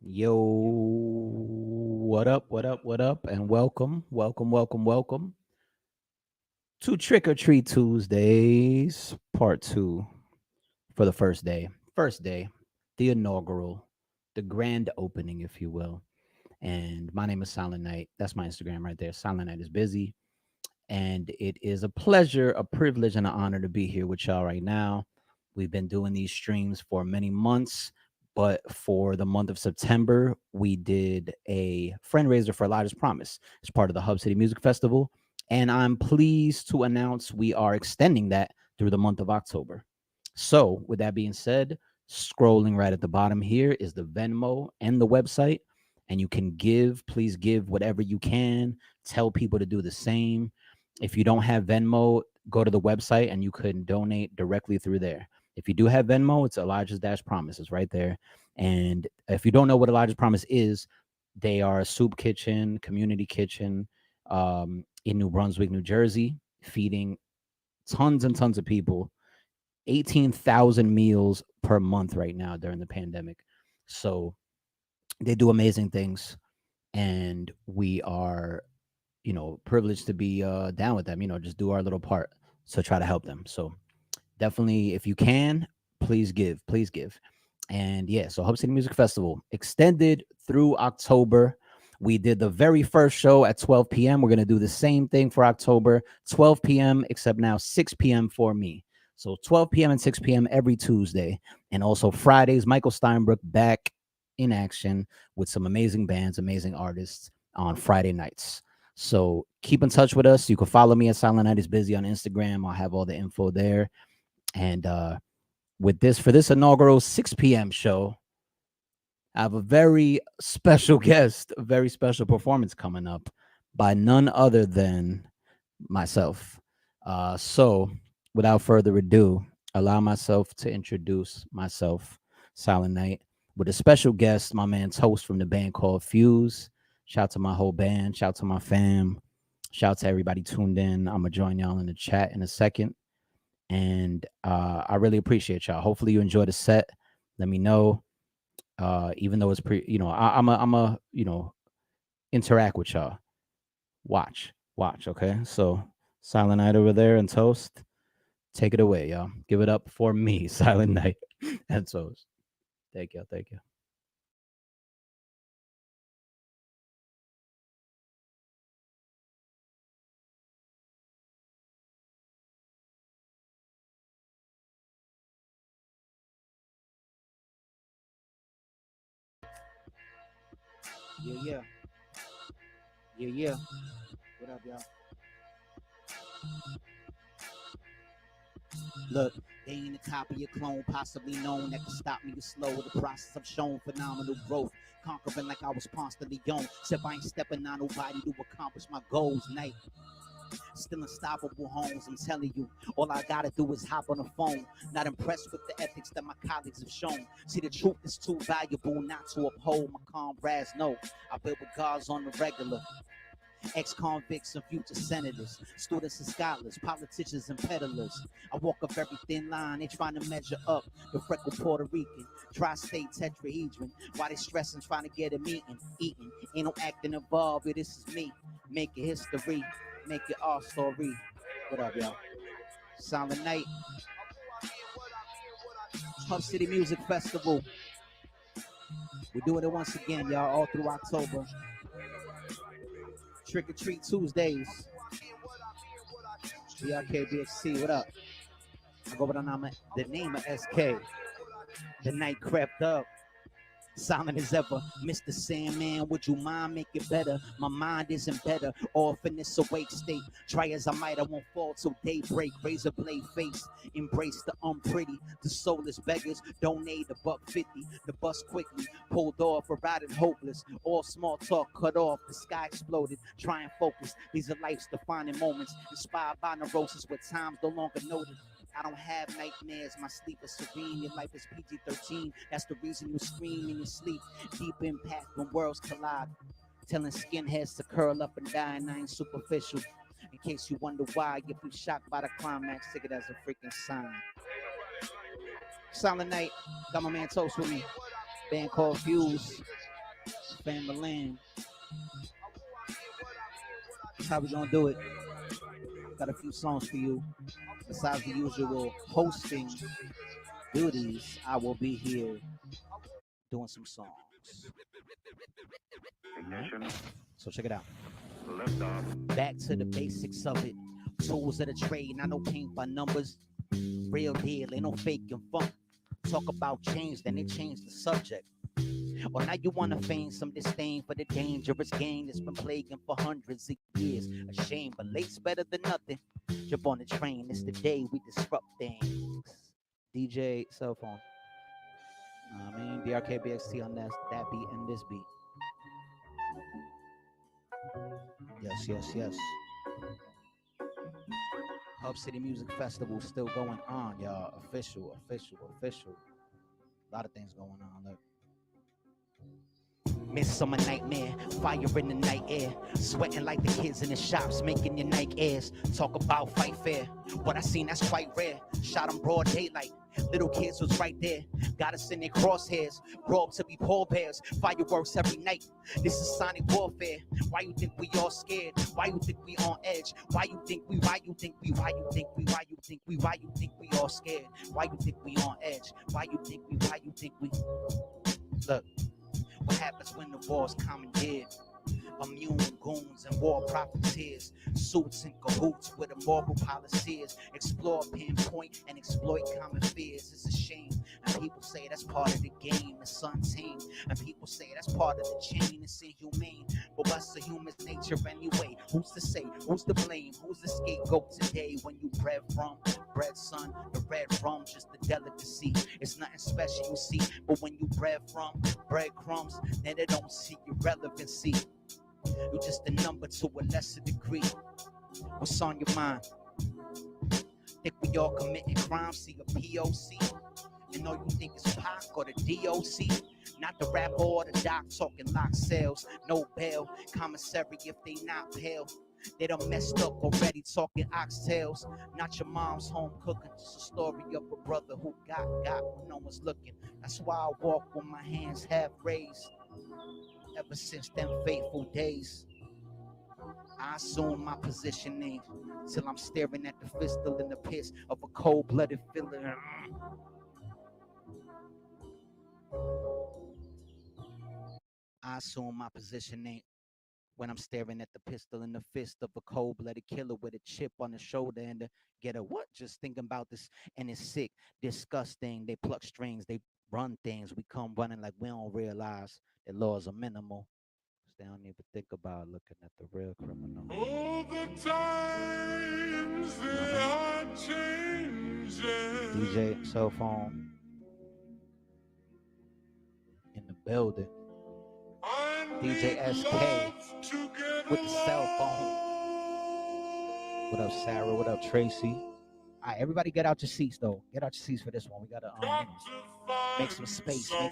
Yo, what up, what up, what up, and welcome to Trick or Treat Tuesdays, part two for the first day. First day, the inaugural, the grand opening, if you will. And my name is Silent Night. That's my Instagram right there. Silent Night is busy. And it is a pleasure, a privilege, and an honor to be here with y'all right now. We've been doing these streams for many months, but for the month of September, we did a fundraiser for Elijah's Promise as part of the Hub City Music Festival. And I'm pleased to announce we are extending that through the month of October. So, with that being said, scrolling right at the bottom here is the Venmo and the website. And you can give, please give whatever you can. Tell people to do the same. If you don't have Venmo, go to the website and you can donate directly through there. If you do have Venmo, it's Elijah's Dash Promise. It's right there. And if you don't know what Elijah's Promise is, they are a soup kitchen, community kitchen in New Brunswick, New Jersey, feeding tons and tons of people, 18,000 meals per month right now during the pandemic. So they do amazing things. And we are privileged to be down with them, just do our little part to try to help them. So definitely, if you can, please give. And yeah, so Hub City Music Festival extended through October. We did the very first show at 12 p.m. We're going to do the same thing for October, 12 p.m., except now 6 p.m. for me. So 12 p.m. and 6 p.m. every Tuesday. And also Fridays, Michael Steinbrook back in action with some amazing bands, amazing artists on Friday nights. So keep in touch with us. You can follow me at Silent Night is Busy on Instagram. I'll have all the info there. And with this, for this inaugural 6 p.m. show, I have a very special guest, a very special performance coming up by none other than myself. So without further ado, allow myself to introduce myself, Silent Night, with a special guest, my man Toast from the band called Fuse. Shout out to my whole band. Shout out to my fam. Shout out to everybody tuned in. I'm gonna join y'all in the chat in a second, and I really appreciate y'all. Hopefully you enjoy the set. Let me know. Even though it's I'm a interact with y'all. Watch. Okay, so Silent Night over there and Toast, take it away, y'all. Give it up for me, Silent Night and Toast. Thank you. Yeah. Yeah. What up, y'all? Look, they ain't a copy of clone, possibly known that can stop me to slow the process. I've shown phenomenal growth, conquering like I was Ponce de Leon. Said I ain't stepping on nobody to accomplish my goals. Night, still unstoppable homes. I'm telling you, all I gotta do is hop on the phone. Not impressed with the ethics that my colleagues have shown. See, the truth is too valuable not to uphold. My comrades know I build with guards on the regular. Ex-convicts and future senators, students and scholars, politicians and peddlers. I walk a very thin line, they trying to measure up. The freckled Puerto Rican, tri-state tetrahedron. Why they stressing, trying to get a meeting, eating. Ain't no acting above, but this is me. Make it history, make it our story. What up, y'all? Silent Night, Hub City Music Festival. We're doing it once again, y'all, all through October. Trick or Treat Tuesdays. BRKBXC, what up? I go by the name of SK. The night crept up. Silent as ever, Mr. Sandman, would you mind make it better? My mind isn't better, off in this awake state. Try as I might, I won't fall till daybreak. Razor blade face, embrace the unpretty. The soulless beggars, donate $1.50. The bus quickly pulled off, arrived hopeless. All small talk cut off, the sky exploded. Try and focus, these are life's defining moments. Inspired by neurosis with times no longer noted. I don't have nightmares, my sleep is serene. Your life is PG-13, that's the reason you scream in your sleep. Deep impact when worlds collide. Telling skinheads to curl up and die, and I ain't superficial. In case you wonder why, if you shocked by the climax, take it as a freaking sign. Silent Night, got my man Toast with me. Band called Fuse. Family. That's how we gonna do it. Got a few songs for you. Besides the usual hosting duties, I will be here doing some songs. Ignition. So check it out. Lift off. Back to the basics of it. Tools of the trade, not no paint by numbers. Real deal, ain't no fake and funk. Talk about change, then they change the subject. Or now you want to feign some disdain for the dangerous game that's been plaguing for hundreds of years. A shame, but late's better than nothing. Jump on the train, it's the day we disrupt things. DJ cell phone. I mean, BRK BXT on that beat and this beat. Yes. Hub City Music Festival still going on, y'all. Official. A lot of things going on. Look. Midsummer nightmare, fire in the night air, sweating like the kids in the shops, making your Nike Airs. Talk about fight fair, what I seen that's quite rare. Shot on broad daylight, little kids was right there. Got us in their crosshairs, grow up to be pallbearers. Fireworks every night, this is sonic warfare. Why you think we all scared? Why you think we on edge? Why you think we all scared? Why you think we on edge? Why you think we look. What happens when the war's commandeered? Immune goons and war profiteers, suits and cahoots with immoral policies, explore, pinpoint, and exploit common fears. It's a shame, and people say that's part of the game. It's untamed, and people say that's part of the chain. It's inhumane, but what's the human nature anyway? Who's to say? Who's to blame? Who's the scapegoat today? When you bread, son, the red rum, just a delicacy. It's nothing special, you see, but when you bread from breadcrumbs, then they don't see your relevancy. You're just a number to a lesser degree. What's on your mind? Think we all committing crimes? See a POC? And all you think is Pac or the DOC? Not the rapper or the doc talking lock sales. No bail, commissary if they not pale. They done messed up already talking oxtails. Not your mom's home cooking, just a story of a brother who got when no one's looking. That's why I walk with my hands half raised. Ever since them fateful days, I assume my positioning till I'm staring at the fistal in the piss of a cold-blooded feeling. I assume my positioning when I'm staring at the pistol in the fist of a cold-blooded killer with a chip on the shoulder and the get a what? Just thinking about this and it's sick, disgusting. They pluck strings, they run things. We come running like we don't realize that laws are minimal. They don't even think about looking at the real criminal. All the times they are changing. DJ cell phone in the building. DJ SK with the cell phone. What up, Sarah? What up, Tracy? All right, everybody get out your seats, though. Get out your seats for this one. We got to make some space. I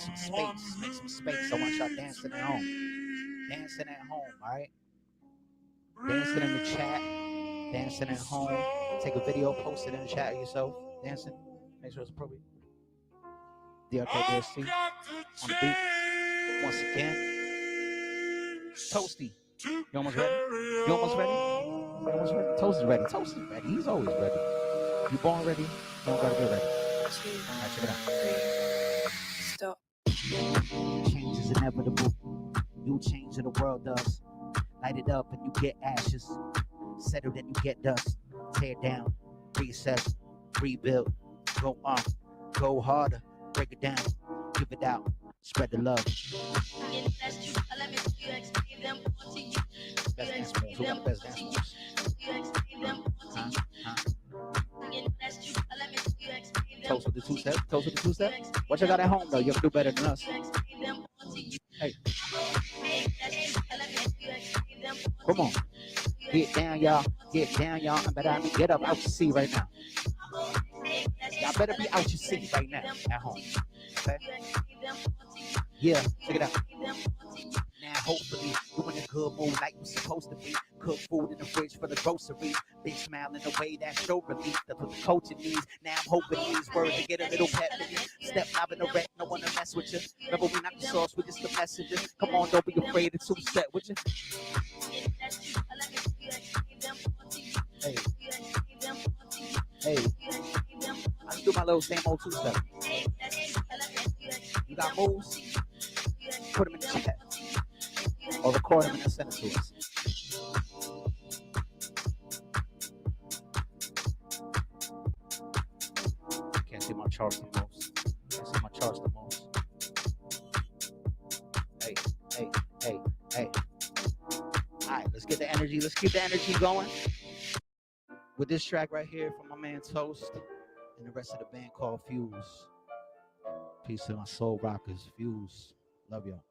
want y'all dancing at home. Dancing at home, all right? Dancing in the chat. Dancing at home. Take a video, post it in the chat of yourself. Dancing. Make sure it's appropriate. DRKBSC on the beat. Once again. Toasty. You almost ready? Toasty's ready. He's always ready. You born ready? You don't gotta get ready. All right, check it out. Stop. Change is inevitable. You change and the world does. Light it up and you get ashes. Settle and you get dust. Tear down, reassess, rebuild. Go on, go harder, break it down, give it out, spread the love. Best dance moves. Who got the best dance moves? Toast with the two-step. What you got at home though? You have to do better than us. Hey. Come on. Get down, y'all. Get up out your seat right now. Y'all better be out your seat right now at home. Okay? Yeah, check it out. Now, hopefully, you in the good mood like we're supposed to be. Cook food in the fridge for the groceries. Big smile in the way that show relief. That's what the culture needs. Now I'm hoping these words to get a little pep in you. Step live in the wreck, no one to mess with you. Remember we not the sauce, we just the messenger. Come on, don't be afraid to two-step with you. Hey, hey, I do my little same old two-step. You got moves? Put them in the chat. Or record them and send it to us. Can't see my charts the most. Can't see my charts the most. Hey, hey, hey, hey. All right, let's get the energy. Let's keep the energy going. With this track right here from my man Toast and the rest of the band called Fuse. Peace to my soul rockers. Fuse. Love y'all.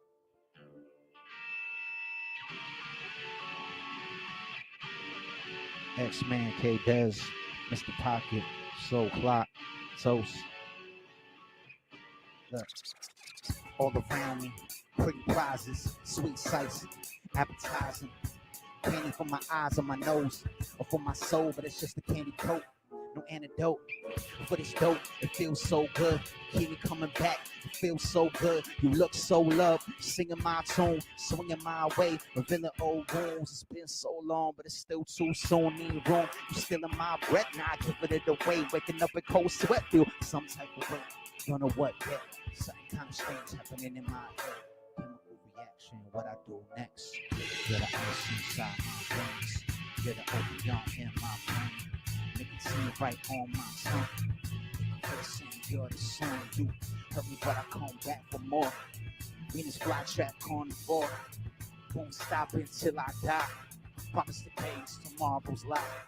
X-Man, K-Dez, Mr. Pocket, Soul Clock, Toast. Look, all around me, pretty prizes, sweet sights, appetizing. Candy for my eyes or my nose, or for my soul, but it's just a candy coat. No antidote for this dope. It feels so good. Keep me coming back. It feels so good. You look so loved. Singing my tune, swinging my way, revealing old wounds. It's been so long, but it's still too soon. Need room. You still in my breath. Now I giving it away. Waking up in cold sweat. Feel some type of way. Don't know what yet. Something kind of strange happening in my head. Chemical reaction. What I do next. You're the ice inside my veins. You're the opium in my brain. Make it seem right on my tongue. Listen, you're the sun. You hurt me, but I come back for more. Venus flytrap carnivore. Won't stop until I die. Promise the days tomorrow's life.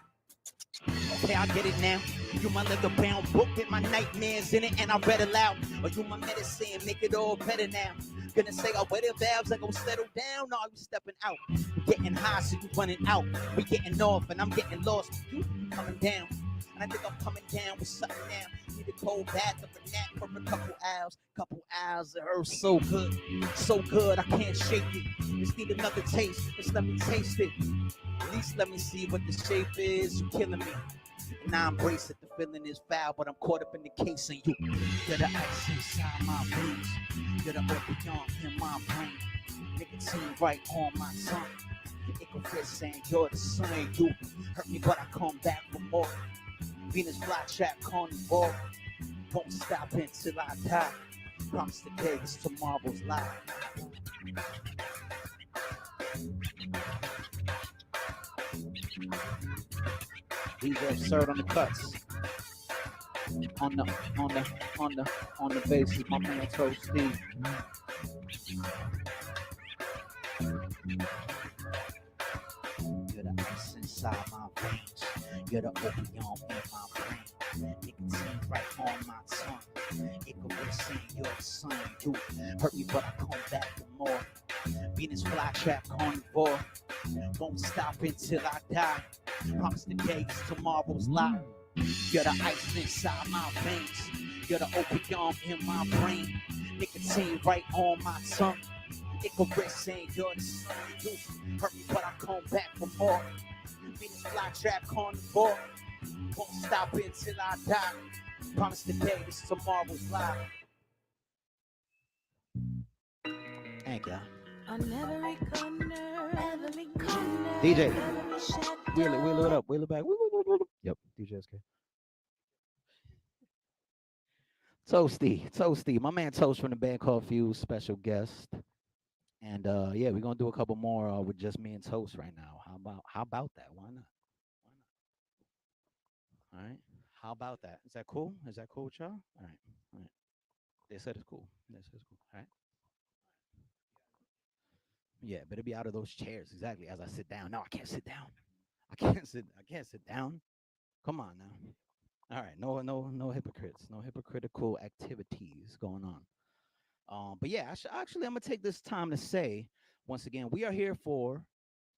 Okay, I get it now. You my liquor bound book with my nightmares in it, and I read aloud. Or you my medicine, make it all better now. Gonna say, oh, where the valves, I gon' settle down. No, you stepping out. Getting high, so you running out. We getting off, and I'm getting lost. You coming down. And I think I'm coming down with something now. Need a cold bath of a nap for a couple hours. Couple hours, it hurts so good. So good, I can't shake it. Just need another taste. Just let me taste it. At least let me see what the shape is. You killing me. And I embrace it. The feeling is foul, but I'm caught up in the case. And you're the ice inside my veins. You're the opium in my brain. Nicotine right on my tongue. It can fit saying you're the sun. You hurt me, but I come back for more. Venus flytrap carnivore. Won't stop until I die. Promise the day is tomorrow's life. DJ absurd on the cuts. On the bass is my man Toast Steve. You're the ice inside my veins. You're the opium in my brain. Nicotine right on my tongue. It could be saying you're the sun. You hurt me, but I come back for more. Venus flytrap carnivore. Won't stop until I die. Promise the day is tomorrow's life. You're the ice inside my veins. You're the opium in my brain. Nicotine right on my tongue. It could risk saying you're the sun. You hurt me, but I come back for more. Venus flytrap carnivore. Won't stop until I die. Promise the day is tomorrow's life. Thank y'all. On every corner, DJ, wheel it up, wheel it back. Yep, DJ SK. Toasty, my man Toast from the band called Fuse, special guest. And yeah, we're gonna do a couple more with just me and Toast right now. How about that? Why not? All right. How about that? Is that cool? Is that cool with y'all? All right. All right. They said it's cool. They said it's cool. All right. Yeah, better be out of those chairs exactly as I sit down. No, I can't sit down. I can't sit down. Come on now. All right, no hypocrites, no hypocritical activities going on. But yeah, actually, I'm gonna take this time to say once again, we are here for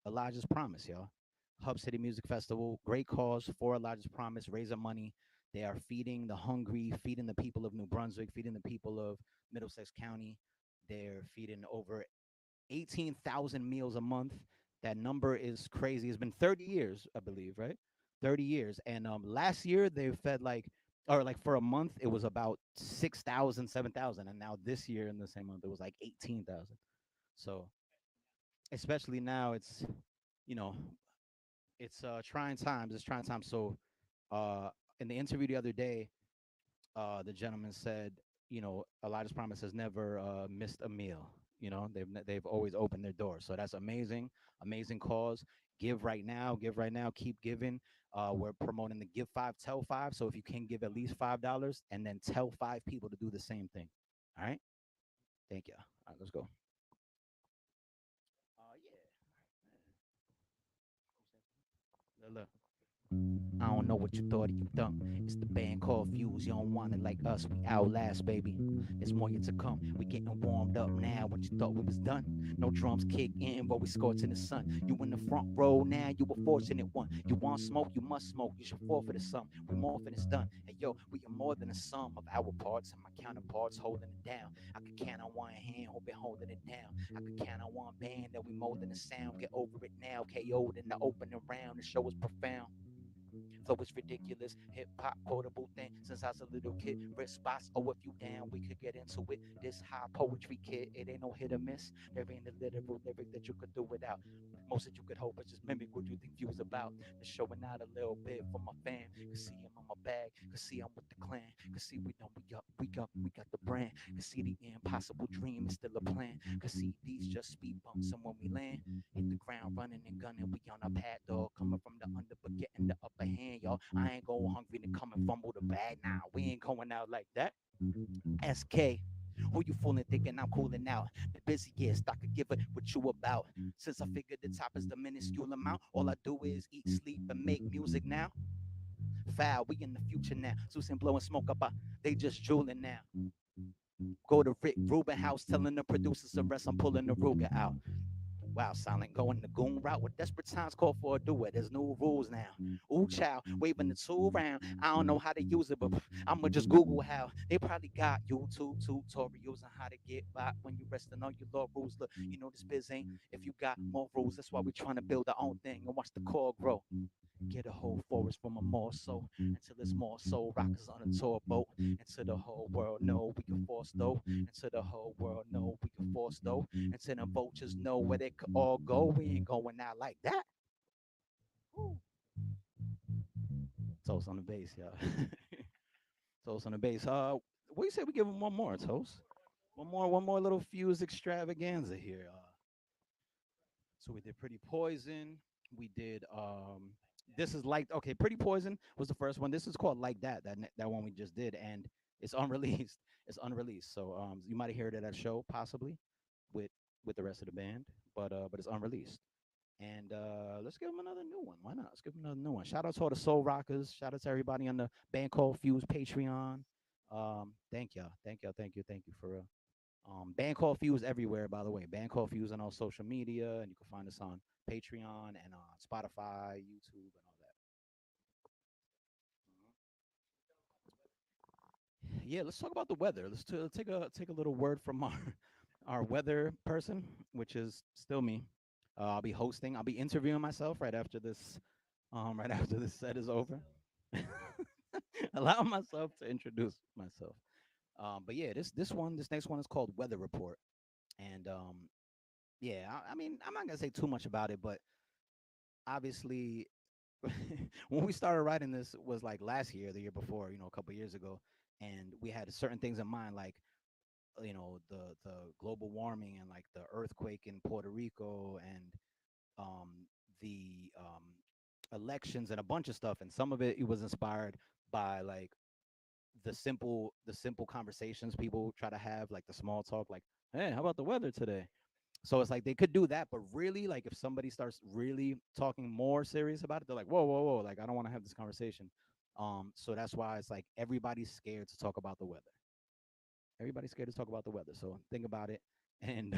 Elijah's Promise, y'all. Hub City Music Festival, great cause for Elijah's Promise, raising money. They are feeding the hungry, feeding the people of New Brunswick, feeding the people of Middlesex County. They're feeding over 18,000 meals a month. That number is crazy. It's been 30 years, I believe, right? 30 years. And last year they fed like, or like for a month, it was about 6,000, 7,000, and now this year in the same month it was like 18,000. So especially now, you know, it's trying times. It's trying times. So uh, in the interview the other day, the gentleman said, Elijah's Promise has never missed a meal. They've always opened their doors. So that's amazing, amazing cause. Give right now, give right now, keep giving. We're promoting the Give Five, Tell Five. So if you can give at least $5, and then tell five people to do the same thing. All right. Thank you. All right, let's go. Yeah. Look. I don't know what you thought of you dumb. It's the band called Fuse. You don't want it like us. We outlast, baby. There's more yet to come. We getting warmed up now. What you thought we was done? No drums kick in, but we scorching the sun. You in the front row now. You a fortunate one. You want smoke? You must smoke. You should fall for the sum. We more than it's done. And yo, we are more than a sum of our parts and my counterparts holding it down. I could count on one hand who been holding it down. I could count on one band that we molding the sound. Get over it now. KO'd in the opening round. The show was profound. Though it's ridiculous, hip hop quotable thing since I was a little kid. Red spots, oh, if you down, we could get into it. This high poetry kid, it ain't no hit or miss. There ain't a literal lyric that you could do without. Most that you could hope is just mimic what you think views about. Just showing out a little bit for my fam. Cause see I'm on my bag. Cause see I'm with the clan. Cause see we done, we got the brand. Cause see the impossible dream is still a plan. Cause see these just speed bumps and when we land, hit the ground running and gunning. We on a pad dog coming from the under but getting the upper hand, y'all. I ain't go hungry to come and fumble the bag now. We ain't going out like that. SK. Who you fooling thinking I'm cooling out? The busiest I could give it what you about. Since I figured the top is the minuscule amount, all I do is eat, sleep, and make music now. Foul, we in the future now. Susan blowing smoke up, they just drooling now. Go to Rick Rubin house telling the producers the rest. I'm pulling the Ruger out. Wow, silent going the goon route. With desperate times call for a duet. There's new rules now. Ooh, child, waving the tool round. I don't know how to use it, but I'ma just Google how. They probably got YouTube tutorials on how to get by when you resting on your law rules. Look, you know this biz ain't if you got more rules. That's why we trying to build our own thing and watch the core grow. Get a whole forest from a more so until it's more soul rockers on a tour boat. Until the whole world know we can force though. Until the whole world know we can force though. Until the vultures know where they could all go. We ain't going out like that. Woo. Toast on the bass, y'all. Toast on the bass. What do you say we give him one more, Toast? One more little fuse extravaganza here. So we did Pretty Poison. We did this is like okay, Pretty Poison was the first one. This is called Like That. That one we just did, and it's unreleased. It's unreleased. So you might have heard it at a show possibly with the rest of the band, but it's unreleased. And let's give them another new one. Why not? Let's give them another new one. Shout out to all the Soul Rockers. Shout out to everybody on the band called Fuse Patreon. Thank y'all. Thank you for band called Fuse everywhere, by the way. Band called Fuse on all social media, and you can find us on Patreon and on Spotify, YouTube, and all that. Yeah, let's talk about the weather. Let's take a little word from our our weather person, which is still me. I'll be hosting. I'll be interviewing myself right after this. Right after this set is over. Allow myself to introduce myself. But yeah, this next one is called Weather Report, and yeah, I mean, I'm not gonna say too much about it, but obviously, when we started writing this was like last year, the year before, a couple years ago, and we had certain things in mind, like the global warming and like the earthquake in Puerto Rico and um, the elections and a bunch of stuff, and some of it was inspired by like the simple conversations people try to have, like the small talk, like, hey, how about the weather today? So it's like they could do that, but really, like if somebody starts really talking more serious about it, they're like, whoa, whoa, whoa, like I don't want to have this conversation. So that's why it's like everybody's scared to talk about the weather. Everybody's scared to talk about the weather. So think about it. And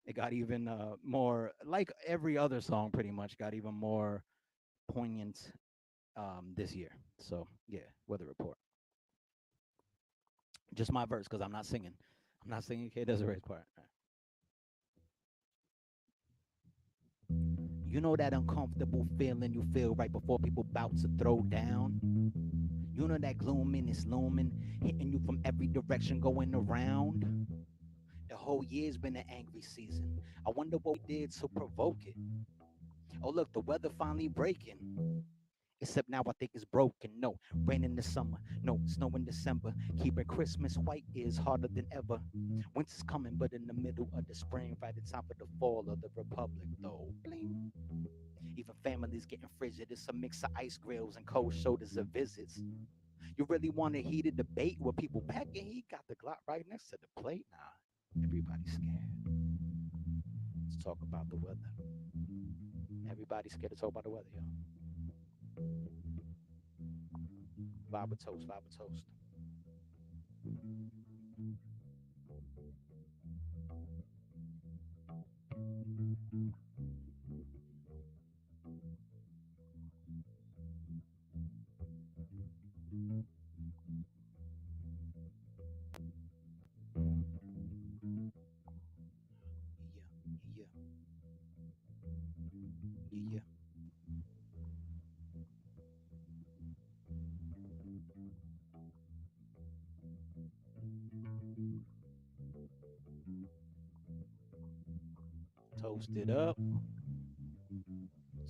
it got even more like every other song pretty much got even more poignant this year. So yeah, weather report. Just my verse because I'm not singing. I'm not singing K Desiree's part. You know that uncomfortable feeling you feel right before people about to throw down? You know that gloom and it's looming, hitting you from every direction going around? The whole year's been an angry season. I wonder what we did to provoke it. Oh, look, the weather finally breaking. Except now I think it's broken. No, rain in the summer. No, snow in December. Keeping Christmas white is harder than ever. Winter's coming, but in the middle of the spring, right in time for the fall of the Republic, though. Bling. Even families getting frigid. It's a mix of ice grills and cold shoulders of visits. You really want a heated debate where people packing? He got the Glock right next to the plate. Nah, everybody's scared. Let's talk about the weather. Everybody's scared to talk about the weather, yo. Vibe with toast, vibe with toast. Yeah, yeah, yeah, yeah. Toast it up,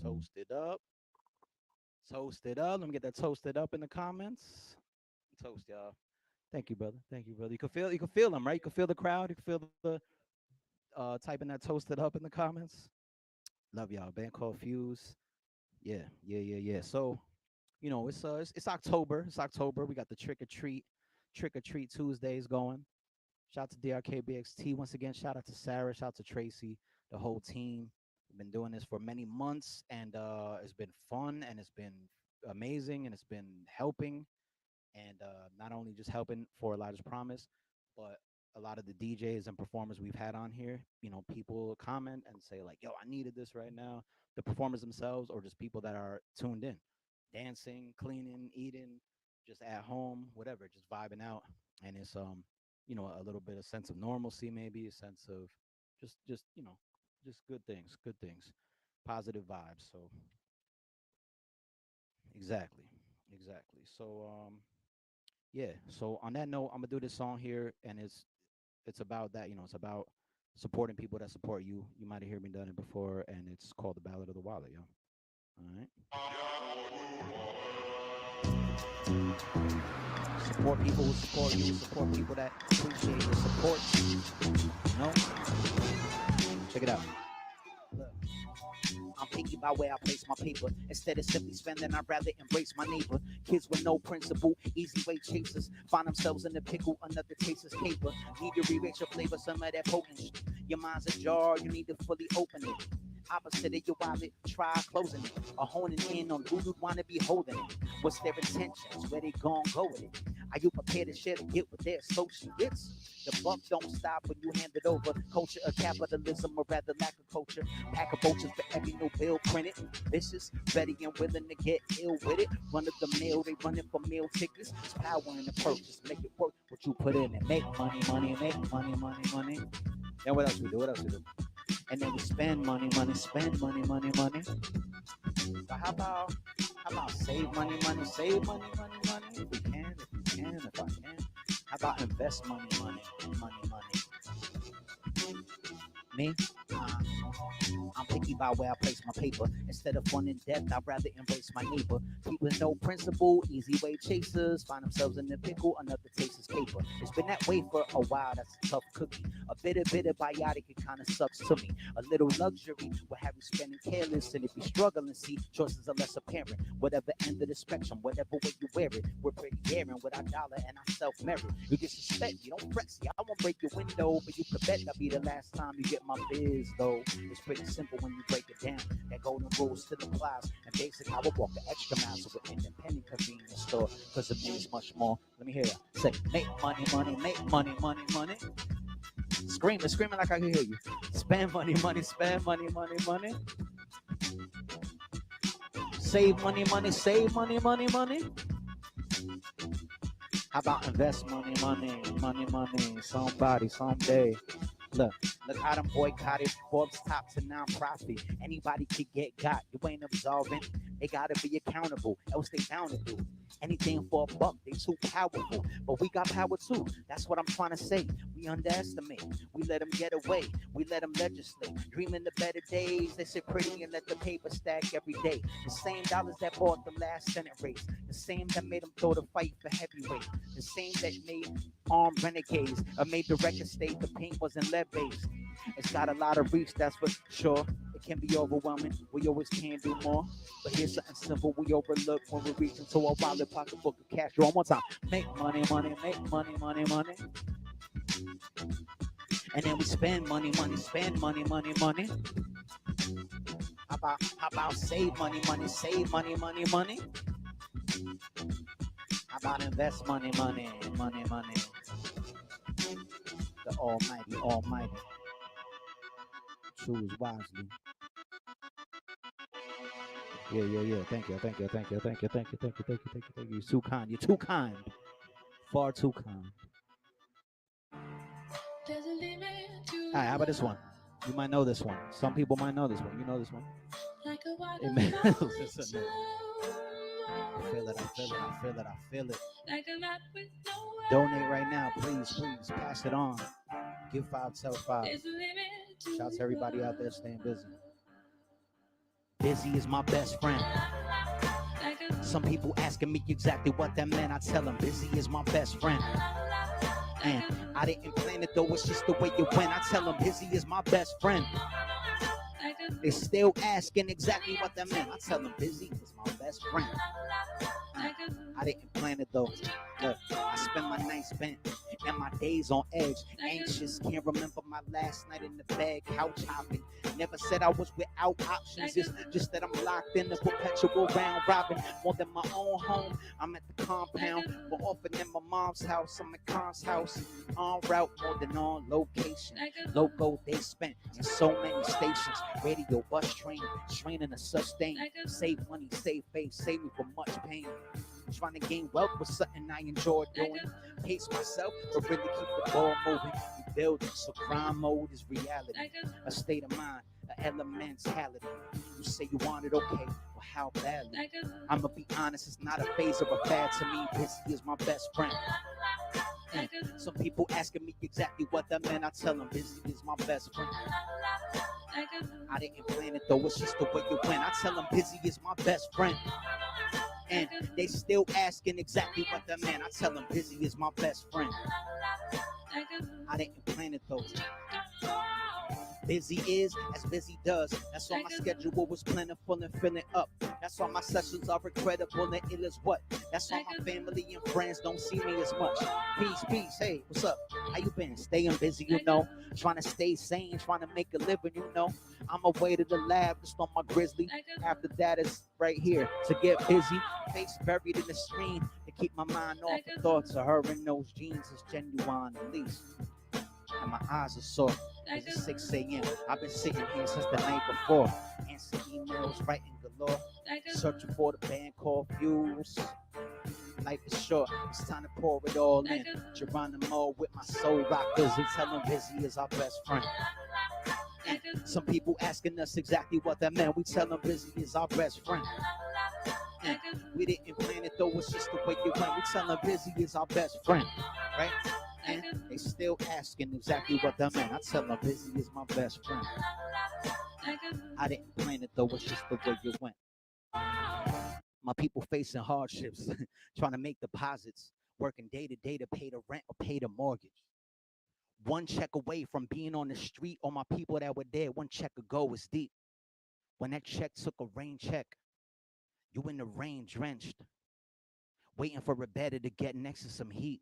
toast it up, toast it up. Let me get that toasted up in the comments. Toast, y'all. Thank you, brother. Thank you, brother. You can feel them, right? You can feel the crowd. You can feel the typing that toasted up in the comments. Love y'all. Band called Fuse. Yeah, yeah, yeah, yeah. So, it's October. It's October. We got the trick or treat Tuesdays going. Shout out to DRKBXT once again. Shout out to Sarah. Shout out to Tracy, the whole team. We've been doing this for many months, and it's been fun, and it's been amazing, and it's been helping, and not only just helping for Elijah's Promise, but a lot of the DJs and performers we've had on here. People comment and say like, "Yo, I needed this right now." The performers themselves, or just people that are tuned in, dancing, cleaning, eating, just at home, whatever, just vibing out, and it's a little bit of sense of normalcy, maybe a sense of just good things, positive vibes. So exactly, exactly. So yeah. So on that note, I'm gonna do this song here, and it's about that. It's about supporting people that support you. You might have heard me done it before, and it's called the Ballad of the Wallet, yo. All right. Support people who support you. Support people that appreciate your support. Check it out. Look. I'm picky about where I place my paper. Instead of simply spending, I'd rather embrace my neighbor. Kids with no principle, easy way chasers, find themselves in the pickle, another taster's paper. Need to re-rate your flavor, some of that potent. Your mind's ajar, you need to fully open it. Opposite of your wallet, try closing it or honing in on who you'd want to be holding it. What's their intentions? Where they gon' go with it? Are you prepared to share to get with their associates? The buck don't stop when you hand it over. Culture of capitalism, or rather lack of culture. Pack of vultures for every new bill printed. Vicious, ready and willing to get ill with it. Run of the mill, they running for meal tickets. It's power in the purchase. Make it work what you put in and make money, money, make money, money, money. Then what else we do? What else we do? And then we spend money, money, spend money, money, money. So how about save money, money, save money, money, money? If we can, if I can. How about invest money, money, money, money? Me? Uh, I'm picky about where I place my paper. Instead of fun in depth, I'd rather embrace my neighbor. People with no principle, easy way chasers, find themselves in the pickle, another taste is paper. It's been that way for a while, that's a tough cookie. A bitter biotic, it kinda sucks to me. A little luxury will have you spending careless, and if you're struggling, see, choices are less apparent. Whatever end of the spectrum, whatever way you wear it, we're pretty daring with our dollar and our self-merit. You disrespect, you don't press, yeah, I won't break your window, but you could bet that'll be the last time you get my biz, though. It's pretty simple when you break it down. That golden rule still applies. And basic, I would walk the extra mile to an independent convenience store. Because it means much more. Let me hear you say, make money, money, make money, money, money. Screaming like I can hear you. Spend money, money, spend money, money, money. Save money, money, save money, money, money. How about invest money, money, money, money? Somebody, someday. Look, Look how them boycotted Forbes top to nonprofit. Anybody could get got. You ain't absolving. They gotta be accountable, else they bound to do anything for a buck. They too powerful, but we got power too. That's what I'm trying to say. We underestimate. We let them get away. We let them legislate. Dreaming the better days. They sit pretty and let the paper stack every day. The same dollars that bought the last Senate race. The same that made them throw the fight for heavyweight. The same that made armed renegades or made the record state the paint wasn't lead based. It's got a lot of reach, that's for sure. It can be overwhelming. We always can do more. But here's something simple we overlook when we reach into our wallet pocketbook of cash. One more time. Make money, money, make money, money, money. And then we spend money, money, spend money, money, money. How about save money, money, save money, money, money? How about invest money, money, money, money? The Almighty, Almighty. Choose wisely. Yeah. Thank you, thank you, thank you, thank you, thank you, thank you, thank you, thank you, thank you. You're too kind. You're too kind. Far too kind. All right, how about this one? You might know this one. Some people might know this one. You know this one. Like a Amen. I feel it, I feel it, I feel it, I feel it. Like donate right now, please, please. Pass it on. Give 5, tell 5. Shout out to everybody out there staying busy. Busy is my best friend. Some people asking me exactly what that meant. I tell them busy is my best friend. And I didn't plan it though, it's just the way it went. I tell them busy is my best friend. They still asking exactly what that meant. I tell them busy is my best friend. I didn't plan it though. Look, I spend my nights bent and my days on edge. Anxious, can't remember my last night in the bed, couch hopping. Never said I was without options. It's just that I'm locked in the perpetual round robin. More than my own home, I'm at the compound. More often than my mom's house, I'm at Con's house. En route more than on location. Logo they spent in so many stations. Radio, bus, train, training to sustain. Save money, save face, save me from much pain. Trying to gain wealth was something I enjoy doing. Pace myself, but really keep the ball moving. We build it, so grind mode is reality. A state of mind, an elementality. You say you want it, okay, well how badly? I'ma be honest, it's not a phase or a fad to me. Busy is my best friend. And some people asking me exactly what that meant. I tell them busy is my best friend. I didn't plan it though, it's just the way it went. I tell them busy is my best friend. And they still asking exactly what that meant. I tell them busy is my best friend. I didn't plan it though. Busy is as busy does. That's why my schedule was plentiful and filling up. That's why my sessions are incredible and ill as what. That's why my family and friends don't see me as much. Peace, peace. Hey, what's up? How you been? Staying busy, you know. Trying to stay sane, trying to make a living, you know. I'm away to the lab, just on my grizzly. After that is right here to get busy. Face buried in the screen to keep my mind off the thoughts of her and those jeans is genuine at least. And my eyes are sore. It's 6 a.m. I've been sitting here since the night before. Answering emails, writing galore. Searching for the band called Fuse. Life is short, it's time to pour it all in. Geronimo with my soul rockers. We tell them busy is our best friend. And some people asking us exactly what that meant. We tell them busy is our best friend. And we didn't plan it though, it's just the way it went. We tell them busy is our best friend, right? And they still asking exactly what that meant. I tell them busy is my best friend. I didn't plan it though, it's just the way it went. My people facing hardships, trying to make deposits, working day to day to pay the rent or pay the mortgage. One check away from being on the street, or my people that were there, one check ago was deep. When that check took a rain check, you in the rain drenched, waiting for a better to get next to some heat.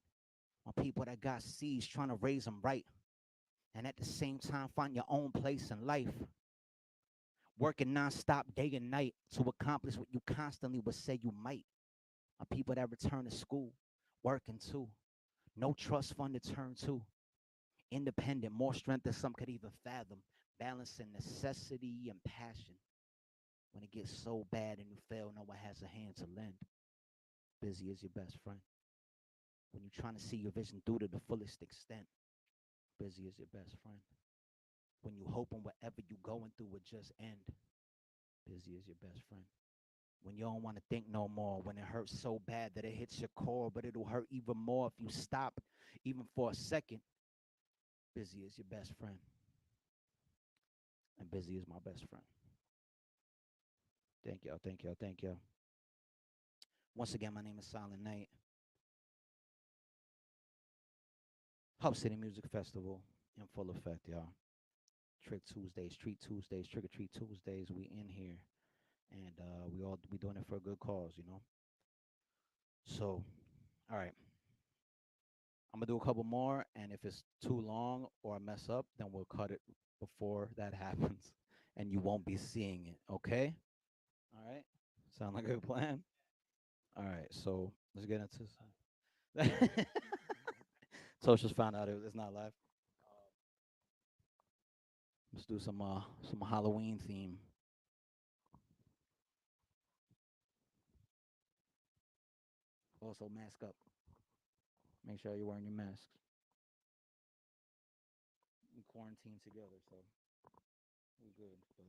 My people that got seeds, trying to raise them right, and at the same time find your own place in life. Working nonstop day and night to accomplish what you constantly would say you might. My people that return to school, working too. No trust fund to turn to. Independent, more strength than some could even fathom. Balancing necessity and passion. When it gets so bad and you fail, no one has a hand to lend. Busy is your best friend. When you're trying to see your vision through to the fullest extent, busy is your best friend. when you hoping whatever you going through would just end. Busy is your best friend. When you don't want to think no more, when it hurts so bad that it hits your core, but it'll hurt even more if you stop, even for a second. Busy is your best friend. And busy is my best friend. Thank y'all, thank y'all, thank y'all. Once again, my name is Silent Night. Hub City Music Festival in full effect, y'all. Trick Tuesdays, Treat Tuesdays, Trick or Treat Tuesdays. We in here, and we doing it for a good cause, you know. So, all right, I'm gonna do a couple more, and if it's too long or I mess up, then we'll cut it before that happens, and you won't be seeing it. Okay? All right. Sound like a good plan? All right. So let's get into this. Socials found out it's not live. Let's do some Halloween theme. Also, mask up. Make sure you're wearing your masks. We quarantine together, so we good. But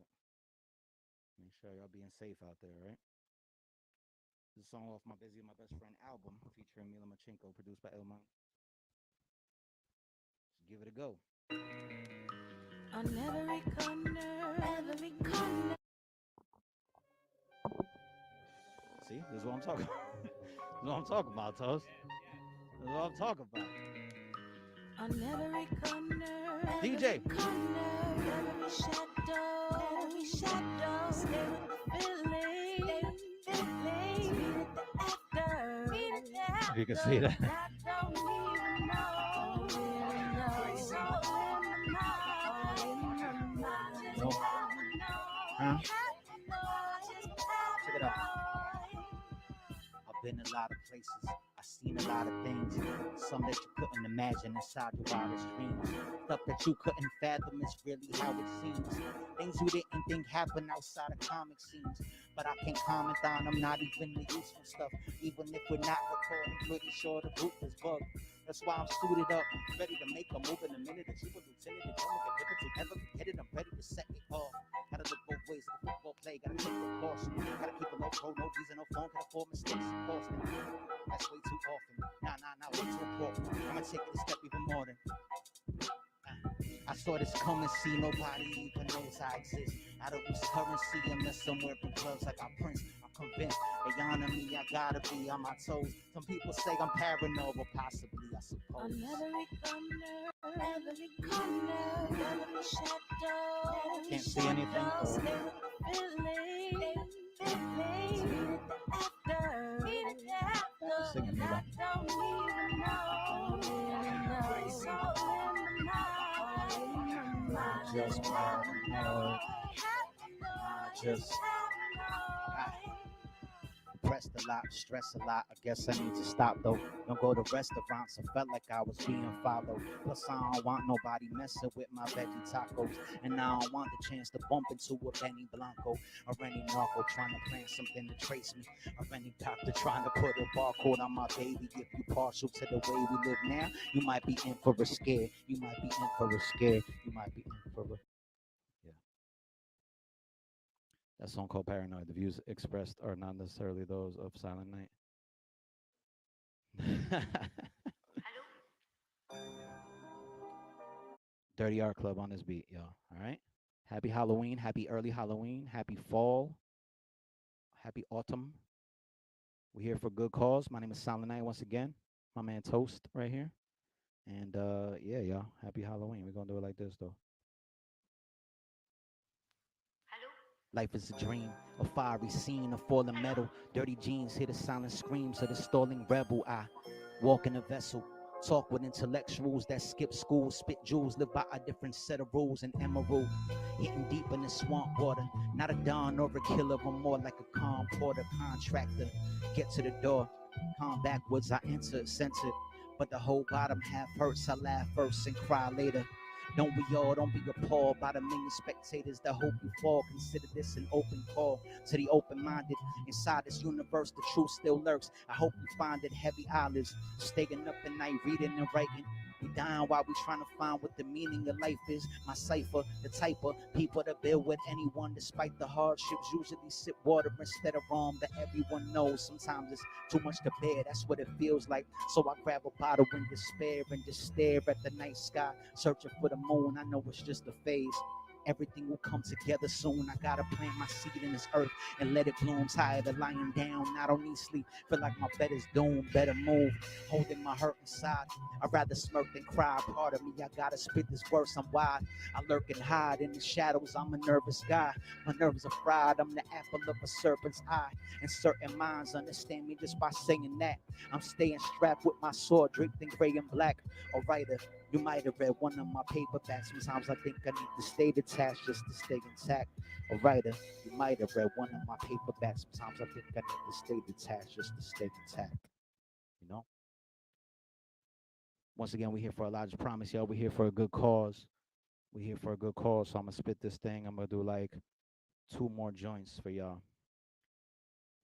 make sure y'all being safe out there, right? This is a song off my Busy My Best Friend album featuring Mila Machenko, produced by Elmon. Just give it a go. On every corner. See, this is what I'm talking about. This is what I'm talking about, Toast. This is what I'm talking about. On every corner, DJ. Every shadow, stay with the feeling, meet at the after, You can see that. I don't even know, Huh? Check it out. I've been a lot of places. I've seen a lot of things. Some that you couldn't imagine inside your wildest dreams. Stuff that you couldn't fathom is really how it seems. Things you didn't think happen outside of comic scenes. But I can't comment on them, not even the useful stuff. Even if we're not recording, pretty sure the group is bugged. That's why I'm suited up, ready to make a move in a minute. A super lieutenant, and don't make a difference. You never forget it, I'm ready to set it off. Gotta look both ways of the football play, gotta take precaution. Gotta keep a low pro, no visa, no phone, can afford mistakes and costing. That's way too often. Nah, way too important. I'ma take it a step even more than. I saw this coming, see nobody even knows I exist. I don't use currency unless I'm wearing gloves like I Prince. I'm convinced they honor me, I gotta be on my toes. Some people say I'm paranoid, but possibly I suppose. On every corner, every shadow, Can't see anything. stay with the feeling, meet at the after, Sing it, Mila. I don't even know, Just paranoid. Just pressed a lot, stressed a lot. I guess I need to stop though. Don't go to restaurants. I felt like I was being followed. Plus I don't want nobody messing with my veggie tacos. And I don't want the chance to bump into a Benny Blanco or any narco trying to plan something to trace me. Or any doctor trying to put a barcode on my baby. If you partial to the way we live now, you might be in for a scare. You might be in for a scare. You might be in for a... Yeah. That song called Paranoid. The views expressed are not necessarily those of Silent Night. Dirty Art Club on this beat, y'all. All right. Happy Halloween. Happy early Halloween. Happy fall. Happy autumn. We're here for good cause. My name is Silent Night once again. My man Toast right here. And yeah, y'all. Happy Halloween. We're gonna do it like this though. Life is a dream, a fiery scene, a fallen metal. Dirty jeans hear the silent screams of the stalling rebel. I walk in a vessel, talk with intellectuals that skip school, spit jewels, live by a different set of rules. An emerald, hitting deep in the swamp water. Not a don or a killer, but more like a calm porter contractor. Get to the door, calm backwards, I enter, centered. But the whole bottom half hurts. I laugh first and cry later. Don't be appalled by the million spectators that hope you fall. Consider this an open call to the open-minded. Inside this universe, the truth still lurks. I hope you find it. Heavy eyelids, staying up at night, reading and writing. We dying while we trying to find what the meaning of life is. My cipher, the type of people that build with anyone despite the hardships. Usually sip water instead of rum, but everyone knows sometimes it's too much to bear. That's what it feels like. So I grab a bottle in despair and just stare at the night sky, searching for the moon. I know it's just a phase. Everything will come together soon. I gotta plant my seed in this earth and let it bloom. Tired of lying down, I don't need sleep. Feel like my bed is doomed. Better move, holding my hurt inside. I'd rather smirk than cry. Part of me, I gotta spit this verse. I'm wide. I lurk and hide in the shadows. I'm a nervous guy. My nerves are fried. I'm the apple of a serpent's eye. And certain minds understand me just by saying that. I'm staying strapped with my sword draped in gray and black. A writer, you might have read one of my paperbacks. Sometimes I think I need to stay detached just to stay intact. A writer, you might have read one of my paperbacks. Sometimes I think I need to stay detached just to stay intact. You know? Once again, we're here for Elijah's Promise, y'all. We're here for a good cause. We're here for a good cause. So I'm gonna spit this thing. I'm gonna do like two more joints for y'all.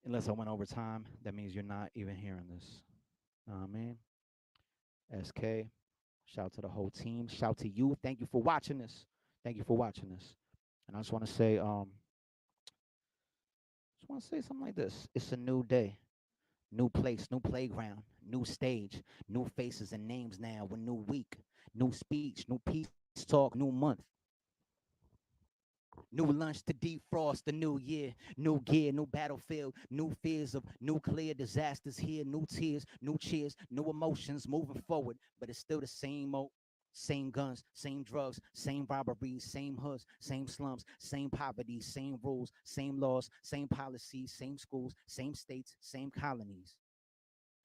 Unless I went over time, that means you're not even hearing this. Know what I mean? SK. Shout out to the whole team. Shout to you. Thank you for watching this. Thank you for watching this. And I just want to say something like this. It's a new day, new place, new playground, new stage, new faces and names now. A new week, new speech, new peace talk, new month. New lunch to defrost the new year, new gear, new battlefield, new fears of nuclear disasters here, new tears, new cheers, new emotions moving forward, but it's still the same old. Same guns, same drugs, same robberies, same hoods, same slums, same poverty, same rules, same laws, same policies, same schools, same states, same colonies.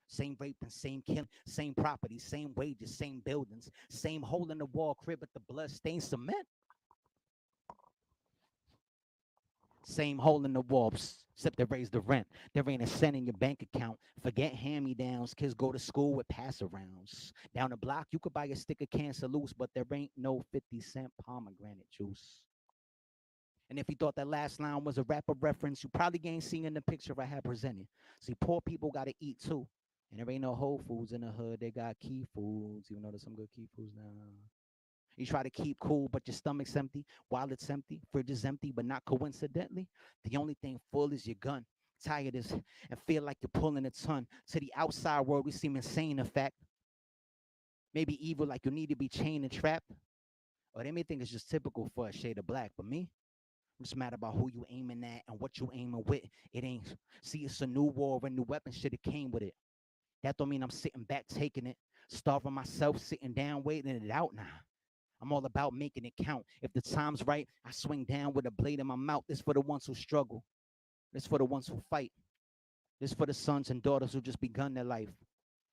Same rape and same killing, same property, same wages, same buildings, same hole in the wall crib with the blood stained cement. Same hole in the wall, except they raise the rent. There ain't a cent in your bank account. Forget hand-me-downs. Kids go to school with pass-arounds. Down the block, you could buy a stick of Cancer Loose, but there ain't no 50-cent pomegranate juice. And if you thought that last line was a rapper reference, you probably ain't seen the picture I had presented. See, poor people got to eat too. And there ain't no Whole Foods in the hood. They got Key Foods. Even though there's some good Key Foods now. You try to keep cool, but your stomach's empty, wallet's empty, fridge is empty, but not coincidentally. The only thing full is your gun. Tired is and feel like you're pulling a ton. To the outside world, we seem insane, in fact. Maybe evil, like you need to be chained and trapped. Or they may think it's just typical for a shade of black. But me, I'm just mad about who you aiming at and what you aiming with. It ain't. See, it's a new war, a new weapon shit it came with it. That don't mean I'm sitting back taking it, starving myself, sitting down, waiting it out now. I'm all about making it count. If the time's right, I swing down with a blade in my mouth. This for the ones who struggle. This for the ones who fight. This for the sons and daughters who just begun their life.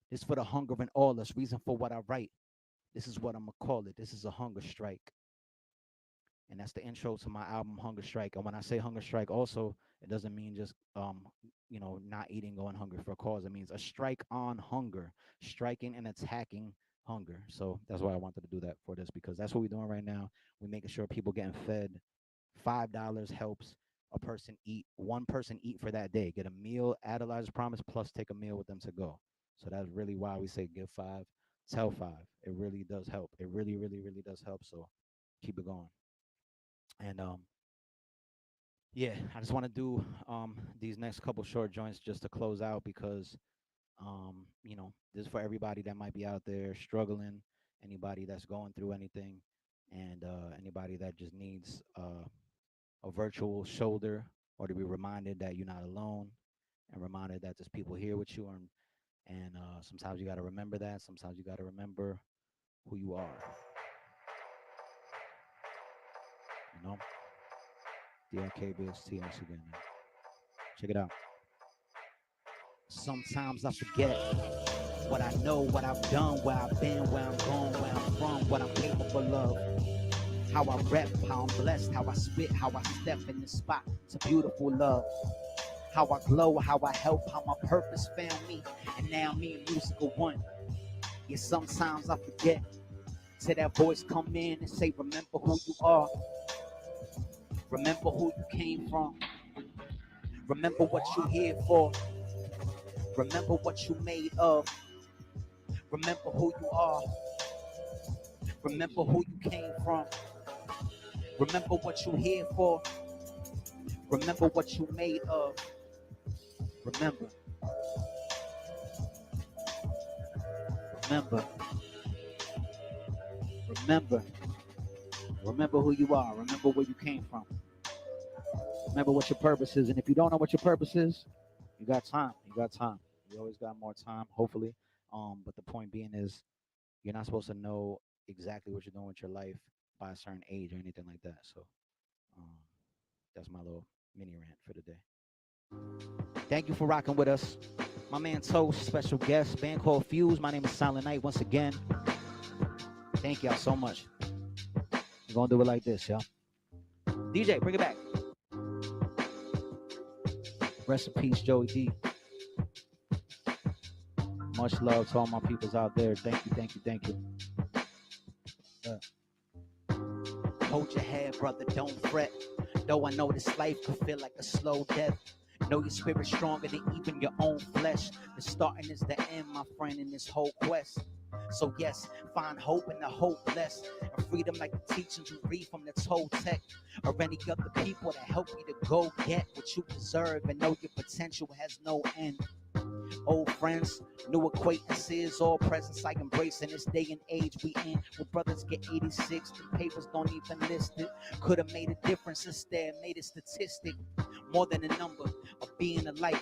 This for the hunger in all us. Reason for what I write. This is what I'm gonna call it. This is a hunger strike. And that's the intro to my album Hunger Strike. And when I say hunger strike, also it doesn't mean just not eating, going hungry for a cause. It means a strike on hunger, striking and attacking hunger. So that's why I wanted to do that for this, because that's what we're doing right now. We're making sure people getting fed. $5 helps a person eat, one person eat for that day. Get a meal at Elijah's Promise plus take a meal with them to go. So that's really why we say give five, tell five. It really does help. It really, really, really does help. So keep it going. And yeah, I just want to do these next couple short joints just to close out, because this is for everybody that might be out there struggling, anybody that's going through anything, and anybody that just needs a virtual shoulder, or to be reminded that you're not alone, and reminded that there's people here with you, and sometimes you got to remember that. Sometimes you got to remember who you are. You know, DRKBST once again. Man. Check it out. Sometimes I forget what I know, what I've done, where I've been, where I'm going, where I'm from, what I'm capable of. How I rep, how I'm blessed, how I spit, how I step in the spot. It's a beautiful love. How I glow, how I help, how my purpose found me. And now me and musical one. Yeah, sometimes I forget. Till that voice come in and say, remember who you are. Remember who you came from. Remember what you're here for. Remember what you made of. Remember who you are. Remember who you came from. Remember what you're here for. Remember what you made of. Remember, remember, remember, remember who you are. Remember where you came from. Remember what your purpose is. And if you don't know what your purpose is, you got time. You got time. You always got more time, hopefully. But the point being is you're not supposed to know exactly what you're doing with your life by a certain age or anything like that. So um, that's my little mini rant for the day. Thank you for rocking with us. My man Toast, special guest, band called Fuse. My name is Silent Night. Once again, thank y'all so much. We're gonna do it like this, y'all. DJ, bring it back. Rest in peace, Joey D. Much love to all my peoples out there. Thank you, thank you, thank you. Uh, Hold your head, brother, don't fret. Though I know this life could feel like a slow death. Know your spirit's stronger than even your own flesh. The starting is the end, my friend, in this whole quest. So yes, find hope in the hopeless, and freedom like the teachings you read from the Toltec, or any other people that help you to go get what you deserve and know your potential has no end. Old friends, new acquaintances, all presents I embrace in this day and age we in. When brothers get 86, the papers don't even list it. Could have made a difference instead, made a statistic. More than a number of being a light.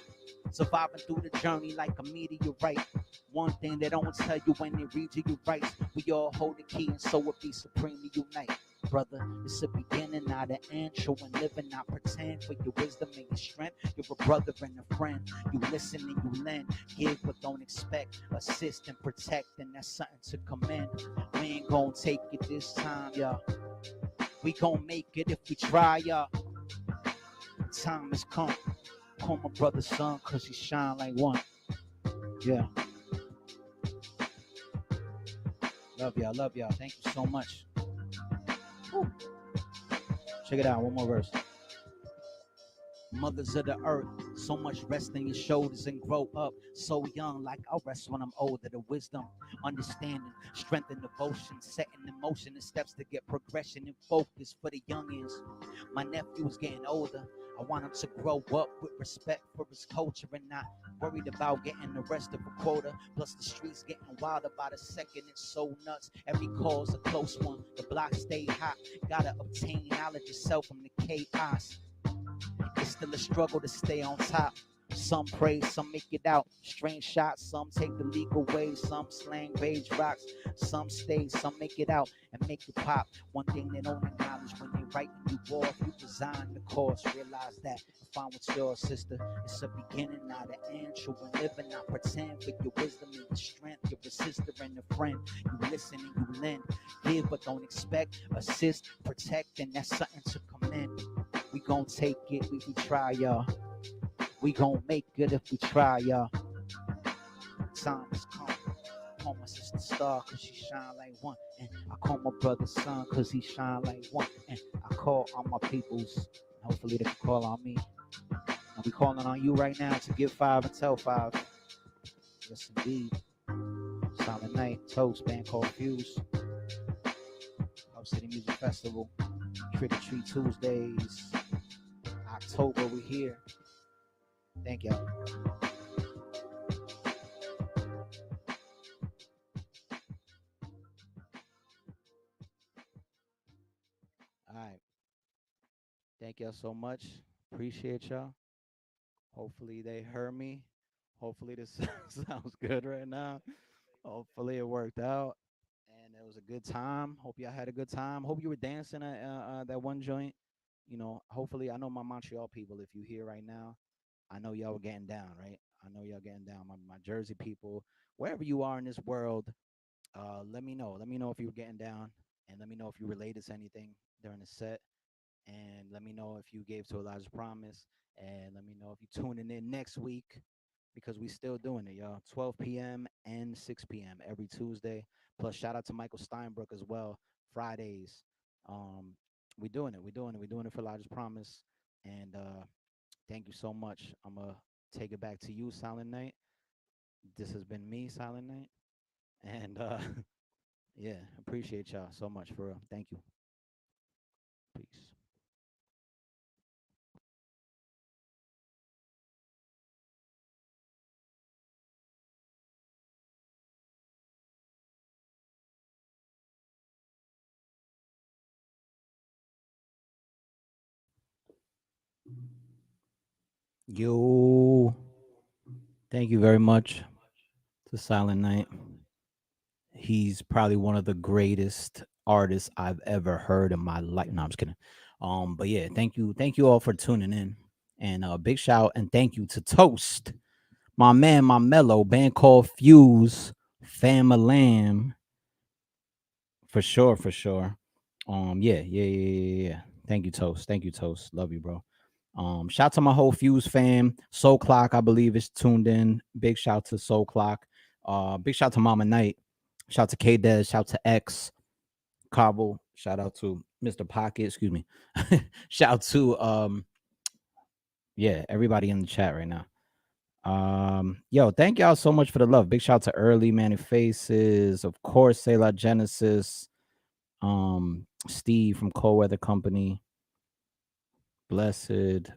Surviving through the journey like a meteorite. One thing they don't tell you when they read you, you right. We all hold the key and so it be supremely unite. Brother, it's a beginning, not an end. Show and living, not pretend. For your wisdom and your strength, you're a brother and a friend. You listen and you lend, give but don't expect. Assist and protect, and that's something to commend. We ain't gonna take it this time, y'all. We gonna make it if we try, y'all. The time has come. Call my brother's son, cause he shine like one. Yeah, love y'all, love y'all. Thank you so much. Woo. Check it out, one more verse. Mothers of the earth, so much rest in your shoulders and grow up so young. Like I'll rest when I'm older. The wisdom, understanding, strength, and devotion, setting in motion the steps to get progression and focus for the youngins. My nephew is getting older. I want him to grow up with respect for his culture and not worried about getting the rest of a quota. Plus the streets getting wilder by the second. It's so nuts. Every call's a close one. The block stay hot. Gotta obtain knowledge yourself from the chaos. It's still a struggle to stay on top. Some pray, some make it out. Strange shots, some take the legal way, some slang rage rocks, some stay, some make it out and make it pop. One thing they don't acknowledge when they writing you off, you design the course. Realize that and find what's yours, sister. It's a beginning, not an end. True and living, not pretend. For your wisdom and your strength, you're a sister and a friend. You listen and you lend, give but don't expect. Assist, protect, and that's something to commend. We gon' take it, we try, y'all. We gon' make it if we try, y'all. Time has come. Call my sister star, cause she shine like one. And I call my brother son, cause he shine like one. And I call on my peoples, and hopefully they can call on me. And we calling on you right now to give five and tell five. Yes, indeed. Silent Night, Toast, band called Fuse. Hub City Music Festival. Trick or Treat Tuesdays. October, we here. Thank y'all. All right. Thank y'all so much. Appreciate y'all. Hopefully they heard me. Hopefully this sounds good right now. Hopefully it worked out and it was a good time. Hope y'all had a good time. Hope you were dancing at that one joint. You know, hopefully I know my Montreal people. If you here right now, I know y'all were getting down, right? I know y'all getting down. My Jersey people, wherever you are in this world, let me know. Let me know if you were getting down, and let me know if you related to anything during the set. And let me know if you gave to Elijah's Promise. And let me know if you're tuning in next week because we still doing it, y'all. 12 p.m. and 6 p.m. every Tuesday. Plus, shout out to Michael Steinbrook as well. Fridays. Um, we doing it. We doing it. We doing it for Elijah's Promise. And thank you so much. I'm gonna take it back to you, Silent Night. This has been me, Silent Night. And Yeah, appreciate y'all so much for real. Thank you. Peace. Yo, thank you very much to Silent Night. He's probably one of the greatest artists I've ever heard in my life. No, I'm just kidding. But yeah, thank you all for tuning in, and big shout and thank you to Toast, my man, my mellow band called Fuse, Famalam, for sure, for sure. Yeah. Thank you, Toast. Thank you, Toast. Love you, bro. Shout to my whole Fuse fam. Soul Clock, I believe, is tuned in. Big shout to Soul Clock. Big shout to Mama Knight. Shout to K Des. Shout to X Cobble. Shout out to Mr. Pocket. Excuse me. Shout to yeah, everybody in the chat right now. Yo, thank y'all so much for the love. Big shout to Early Manny Faces, of course, Sayla Genesis, Steve from Cold Weather Company, Blessed,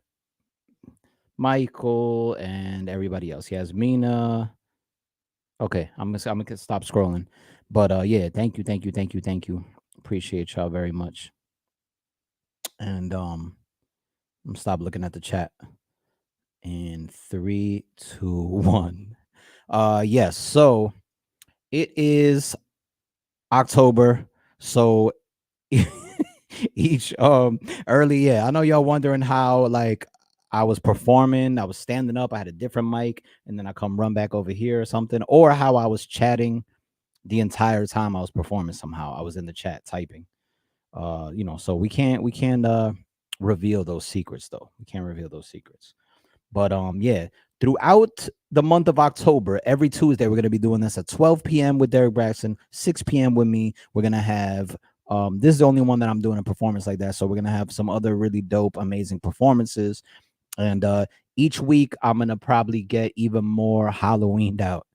Michael, and everybody else. Yasmina. Okay, I'm gonna stop scrolling. But yeah, thank you. Appreciate y'all very much. And I'm gonna stop looking at the chat. In three, two, one. Yes, so it is October. So each early, yeah. I know y'all wondering how like I was performing, I was standing up, I had a different mic, and then I come run back over here or something, or how I was chatting the entire time I was performing somehow. I was in the chat typing. So we can't reveal those secrets though. We can't reveal those secrets. But yeah, throughout the month of October, every Tuesday we're gonna be doing this at 12 p.m. with Derek Braxton, 6 p.m. with me. We're gonna have this is the only one that I'm doing a performance like that. So we're gonna have some other really dope, amazing performances. And each week I'm gonna probably get even more Halloweened out.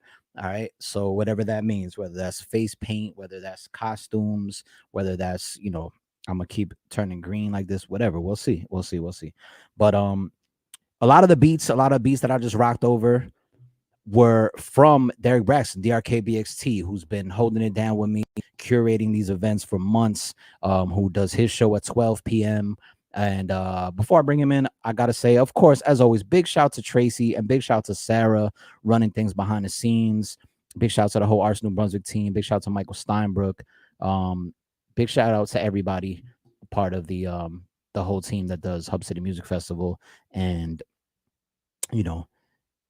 All right. So whatever that means, whether that's face paint, whether that's costumes, whether that's, I'm gonna keep turning green like this, whatever. We'll see. We'll see. We'll see. But a lot of beats that I just rocked over were from Derek Braxton, DRKBXT, who's been holding it down with me, curating these events for months, who does his show at 12 p.m. And before I bring him in, I got to say, of course, as always, big shout to Tracy and big shout to Sarah running things behind the scenes. Big shout to the whole Arsenal Brunswick team. Big shout to Michael Steinbrook. Big shout out to everybody part of the whole team that does Hub City Music Festival. And you know,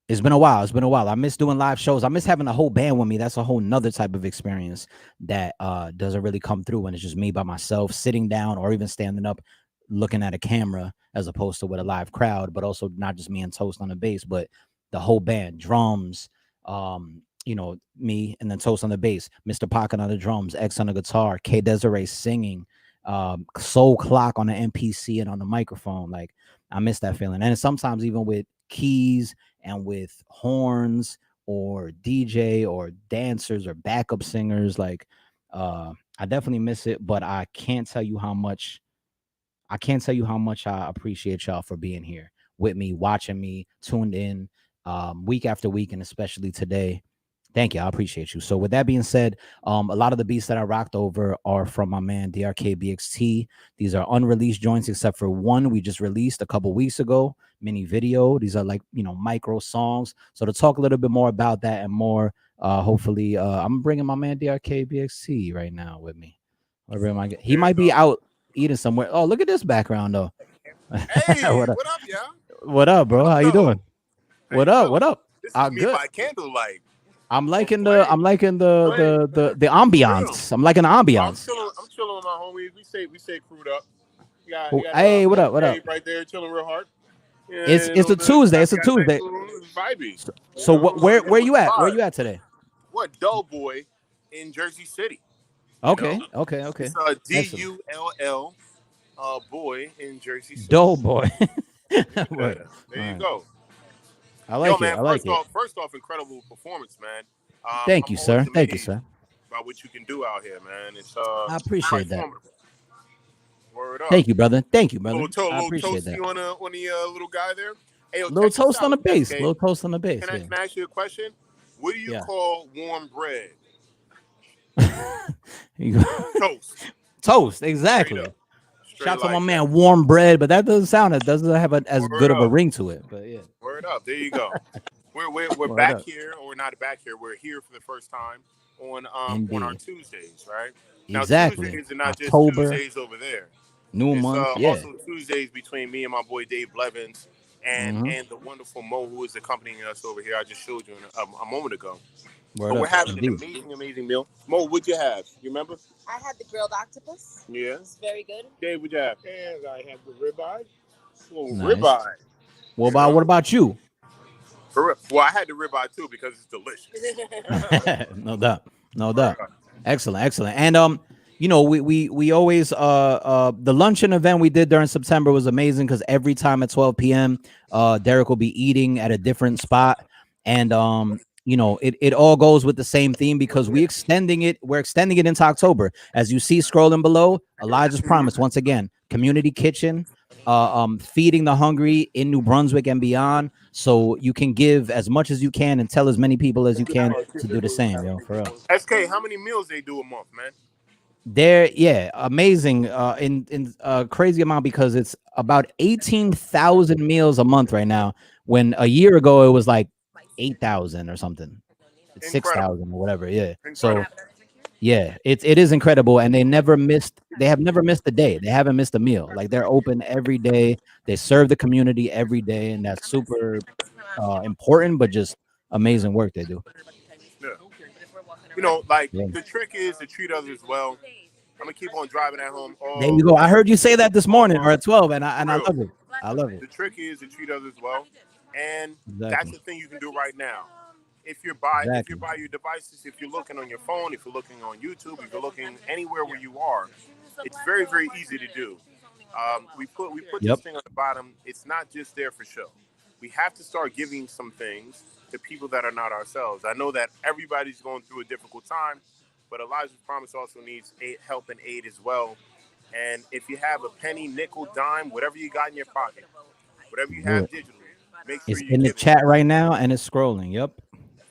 it's been a while. It's been a while. I miss doing live shows. I miss having a whole band with me. That's a whole nother type of experience that doesn't really come through when it's just me by myself, sitting down or even standing up, looking at a camera, as opposed to with a live crowd. But also not just me and Toast on the bass, but the whole band, drums, me and then Toast on the bass, Mr. Pocket on the drums, X on the guitar, K Desiree singing, Soul Clock on the MPC and on the microphone. Like I miss that feeling. And sometimes even with keys and with horns or DJ or dancers or backup singers, like I definitely miss it, but I can't tell you how much I appreciate y'all for being here with me, watching me, tuned in week after week, and especially today. Thank you. I appreciate you. So, with that being said, a lot of the beats that I rocked over are from my man DRKBXT. These are unreleased joints, except for one we just released a couple weeks ago, mini video. These are like micro songs. So to talk a little bit more about that and more, hopefully, I'm bringing my man DRKBXT right now with me. He There you might be go. out eating somewhere. Oh, look at this background though. Hey, what up? what up, y'all? What up, bro? How How it you go? doing? How you What up? What feeling? up? This is me Good. by candlelight I'm on liking the flame. I'm liking Flame. the For real. ambiance. I'm liking the I'm ambiance. chilling. I'm chilling with my homies. We say crewed up. Oh, You got hey, what brother up? What up? Dave right there chilling real hard. It's On a the Tuesday. It's a you got Nick Tuesday. Boom, vibey. So, so what? Where Chilling with you the at? Where vibe. you at today? What Dull Boy in Jersey City? You know, Okay, okay, it's okay. a Excellent. DULL boy in Jersey City. Dope boy. Yeah, Word. there All you right. go. I Yo, like it. man. I like it. First off, incredible performance, man. Thank I'm you, always sir. Thank you, amazed. sir. about what you can do out here, man. It's I quite appreciate that. formidable. Word up. Thank you, brother. Thank you, brother. I Little appreciate that. toasty on the little guy there. Hey, yo, Little check this toast on out, the base. SK. Little toast on the base. Yeah. Can I ask you a question? What do you Yeah. call warm bread? You go- Toast. toast. Straight Exactly. up. Straight Shout to my like that. man, warm bread, but that doesn't sound. It doesn't have as Word good of a up. ring to it. But yeah. Word up. There you go. We're Word back up. here, or we're not back here. We're here for the first time on our Indeed. Tuesdays, right? Now Exactly. Tuesdays are not just October, Tuesdays over there. new It's month. Yeah. also Tuesdays between me and my boy Dave Blevins Mm-hmm. and the wonderful Mo who is accompanying us over here. I just showed you a moment ago. Word But we're up. having an Indeed. amazing meal. Mo, what'd you have? You remember? I had the grilled octopus. Yeah. It's very good. Dave, what'd you have? And I had the ribeye. Little Nice. ribeye. You know? What about you? Well, I had the ribeye too because it's delicious. No doubt. No Word doubt. up. Excellent, excellent. And you know, we always the luncheon event we did during September was amazing because every time at 12 p.m. Derek will be eating at a different spot. And you know, it all goes with the same theme because we're extending it into October. As you see scrolling below, Elijah's Promise once again, community kitchen, feeding the hungry in New Brunswick and beyond. So you can give as much as you can and tell as many people as you can to do the same, yo, for real. SK, how many meals they do a month, man? There, yeah, amazing. In crazy amount because it's about 18,000 meals a month right now. When a year ago it was like 8,000 or something. It's Incredible. 6,000 or whatever. Yeah. Incredible. So yeah, it is incredible, and they never missed. They have never missed a day. They haven't missed a meal. Like they're open every day. They serve the community every day, and that's super important, but just amazing work they do. Yeah. You know, like Yeah. the trick is to treat others well. I'm gonna keep on driving at home. There you go. I heard you say that this morning or at 12, and I Real. love it. I love it. The trick is to treat others well, and that's Exactly. the thing you can do right now. If you're Exactly. by your devices, if you're looking on your phone, if you're looking on YouTube, if you're looking anywhere where you are, it's very easy to do. We put Yep. this thing on the bottom. It's not just there for show. We have to start giving some things to people that are not ourselves. I know that everybody's going through a difficult time, but Elijah's Promise also needs help and aid as well. And if you have a penny, nickel, dime, whatever you got in your pocket, whatever you Do have it. digitally, make sure It's you in the give it. chat right now, and it's scrolling. Yep.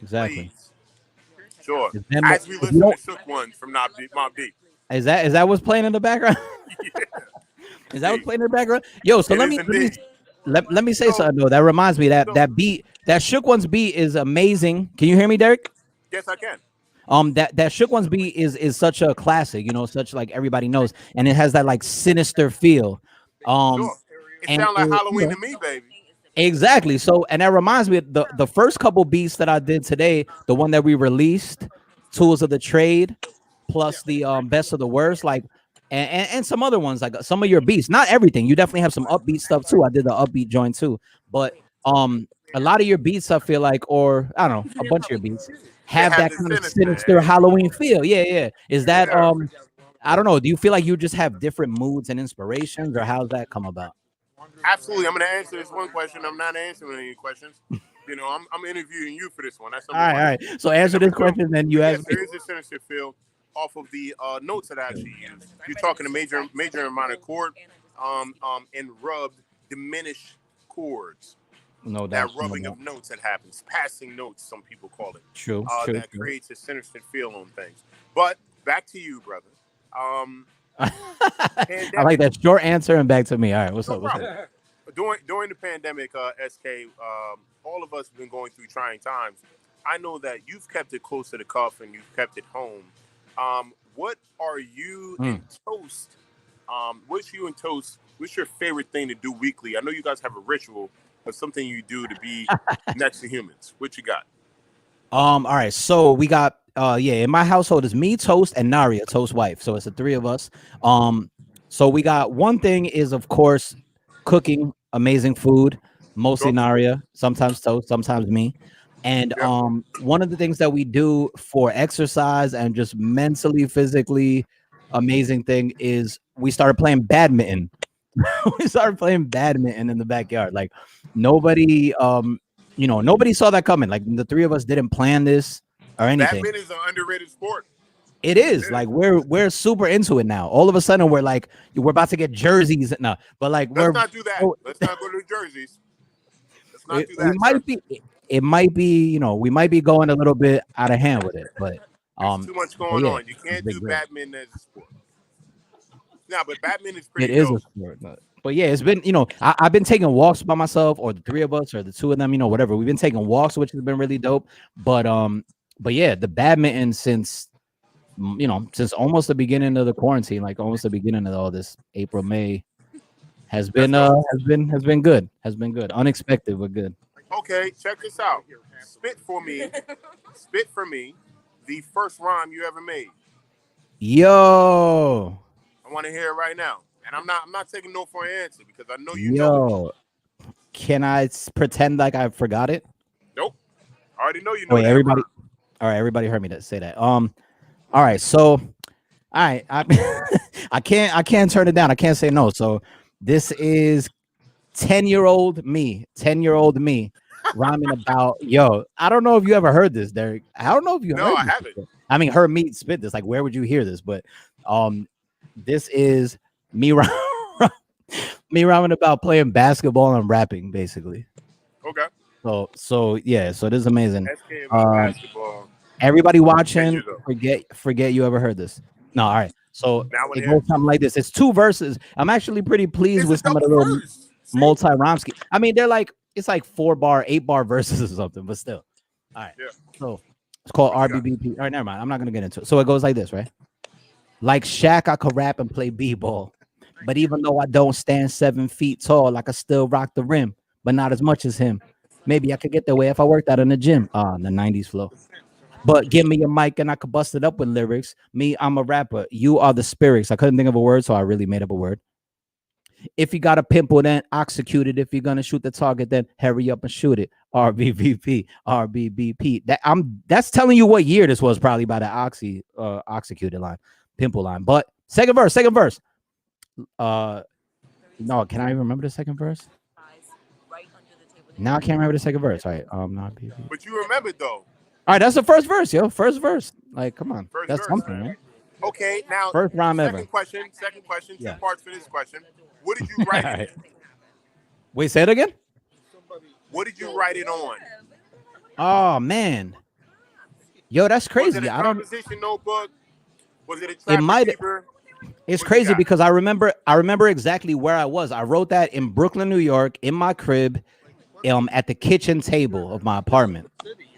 Exactly. Please. Sure. It's them- As we if you listen don't- to Shook Ones from Mob Deep. Is that what's playing in the background? Yeah. Is that what's playing in the background? Yo, so It is indeed. let me say So- something though. That reminds me so- that beat, that Shook One's beat is amazing. Can you hear me, Derek? Yes, I can. That Shook One's beat is such a classic, you know, such like everybody knows, and it has that like sinister feel. Sure. It And sounds like you Halloween know, to me, baby. exactly. So, and that reminds me of the first couple beats that I did today, the one that we released, Tools of the Trade, plus the Best of the Worst, like, and some other ones, like some of your beats. Not everything. You definitely have some upbeat stuff too. I did the upbeat joint too, but a lot of your beats, I feel like, or I don't know, a bunch of your beats have have that the kind of sinister, sinister yeah. Halloween feel. Yeah, yeah. Is that Yeah. I don't know. Do you feel like you just have different moods and inspirations, or how's that come about? Absolutely. I'm going to answer this one question. I'm not answering any questions. You know, I'm interviewing you for this one. That's All right, all right. So answer this question, then you Yes, ask me. there is a sinister feel off of the notes that I actually used. You're talking a major and minor chord, and rubbed, diminished chords. No That doubt. rubbing of notes that happens, passing notes, some people call it. True. That creates a sinister feel on things. But back to you, brother. I like that short answer and back to me. All right, what's up? What's up? During the pandemic, SK, all of us have been going through trying times. I know that you've kept it close to the cuff and you've kept it home. What are you and Toast? What's you and Toast? What's your favorite thing to do weekly? I know you guys have a ritual of something you do to be next to humans. What you got? All right. So we got in my household is me, Toast, and Naria, Toast's wife. So it's the three of us. So we got one thing is of course cooking amazing food, mostly Sure. Naria, sometimes Toast, sometimes me. And Yep. one of the things that we do for exercise and just mentally, physically amazing thing is we started playing badminton. We started playing badminton in the backyard. Like nobody nobody saw that coming. Like the three of us didn't plan this or anything. Badminton is an underrated sport. It is It is. like we're super into it now. All of a sudden, we're about to get jerseys. No, but like Let's we're not do that. so Let's not go to the jerseys. Let's not it, do we that, sir. might be. It might be. We might be going a little bit out of hand with it, There's too much but going yeah, on. You it's can't been do great. badminton as a sport. Nah, but badminton is It pretty is a dope. sport, but yeah, it's been. I've been taking walks by myself, or the three of us, or the two of them. Whatever. We've been taking walks, which has been really dope. But yeah, the badminton since almost the beginning of the quarantine, like almost the beginning of all this, April, May, has That's been dope. has been good. Has been good. Unexpected, but good. Okay, check this out. Spit for me. Spit for me. The first rhyme you ever made. Yo, I want to hear it right now. And I'm not taking no for an answer because I know you know it. yo, can I pretend like I forgot it? Nope. I already know you Oh, know wait, that everybody. rhyme. All right, everybody heard me say that. All right, so all right, I can't turn it down. I can't say no. So this is 10-year-old me, 10-year-old me, rhyming about yo. I don't know if you ever heard this, Derek. I don't know if you No, heard I this haven't. before. I mean, heard me spit this. Like, where would you hear this? But um, this is me me rhyming about playing basketball and rapping, basically. Okay. So yeah, so this is amazing. SK about Um, basketball Everybody 10 watching, years ago. forget you ever heard this. No, all right. So Now I want it to hear goes it. something like this. It's two verses. I'm actually pretty pleased It's a with some of the double little verse. See? multi rhyme scheme. I mean, they're like it's like 4 bar, 8 bar verses or something, but still. All right. Yeah. So it's called What you got? RBBP. All right, never mind. I'm not gonna get into it. So it goes like this, right? Like Shaq, I could rap and play b-ball, but even though I don't stand 7 feet tall, I could still rock the rim, but not as much as him. Maybe I could get that way if I worked out in the gym. The '90s flow. But give me a mic and I could bust it up with lyrics. Me, I'm a rapper. You are the spirits. I couldn't think of a word, so I really made up a word. If you got a pimple, then execute it. If you're gonna shoot the target, then hurry up and shoot it. RBVP, RBBP. That's telling you what year this was, probably by the executed line, pimple line. But second verse, second verse. Uh no, can I even remember the second verse? Now I can't remember the second verse. All right, not BB. But you remembered though. All right, that's the first verse, yo. First verse. Like, come on. First That's verse, something, man. right? Okay, now First rhyme ever. second question. Second question. Two Yeah. parts for this question. What did you All write it right. in? Wait, say it again. What did you write it on? Oh man, yo, that's Was it crazy. a I don't. composition notebook? Was it a It trapper might. keeper? It's What you crazy got? because I remember. I remember exactly where I was. I wrote that in Brooklyn, New York, in my crib, at the kitchen table of my apartment.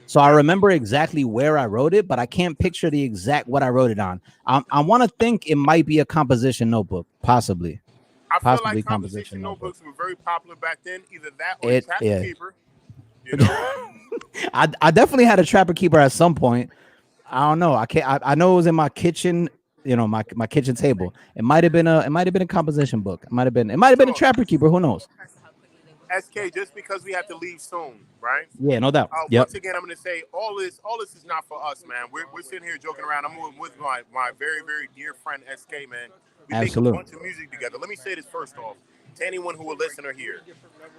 So I Yeah. remember exactly where I wrote it, but I can't picture the exact what I wrote it on. I want to think it might be a composition notebook, possibly, I feel like possibly composition composition notebook. notebooks were very popular back then. Either that or the It trapper yeah. keeper. You know? I definitely had a trapper keeper at some point. I don't know. I can't. I know it was in my kitchen. My kitchen table. It might have been a composition book. It might have been a Sure. trapper keeper. Who knows? SK, just because we have to leave soon, right? Yeah, no doubt. Yep. Once again, I'm going to say all this is not for us, man. We're sitting here joking around. I'm with my very, very dear friend SK, man. We make a Absolutely. bunch of music together. Let me say this first off to anyone who will listen or hear.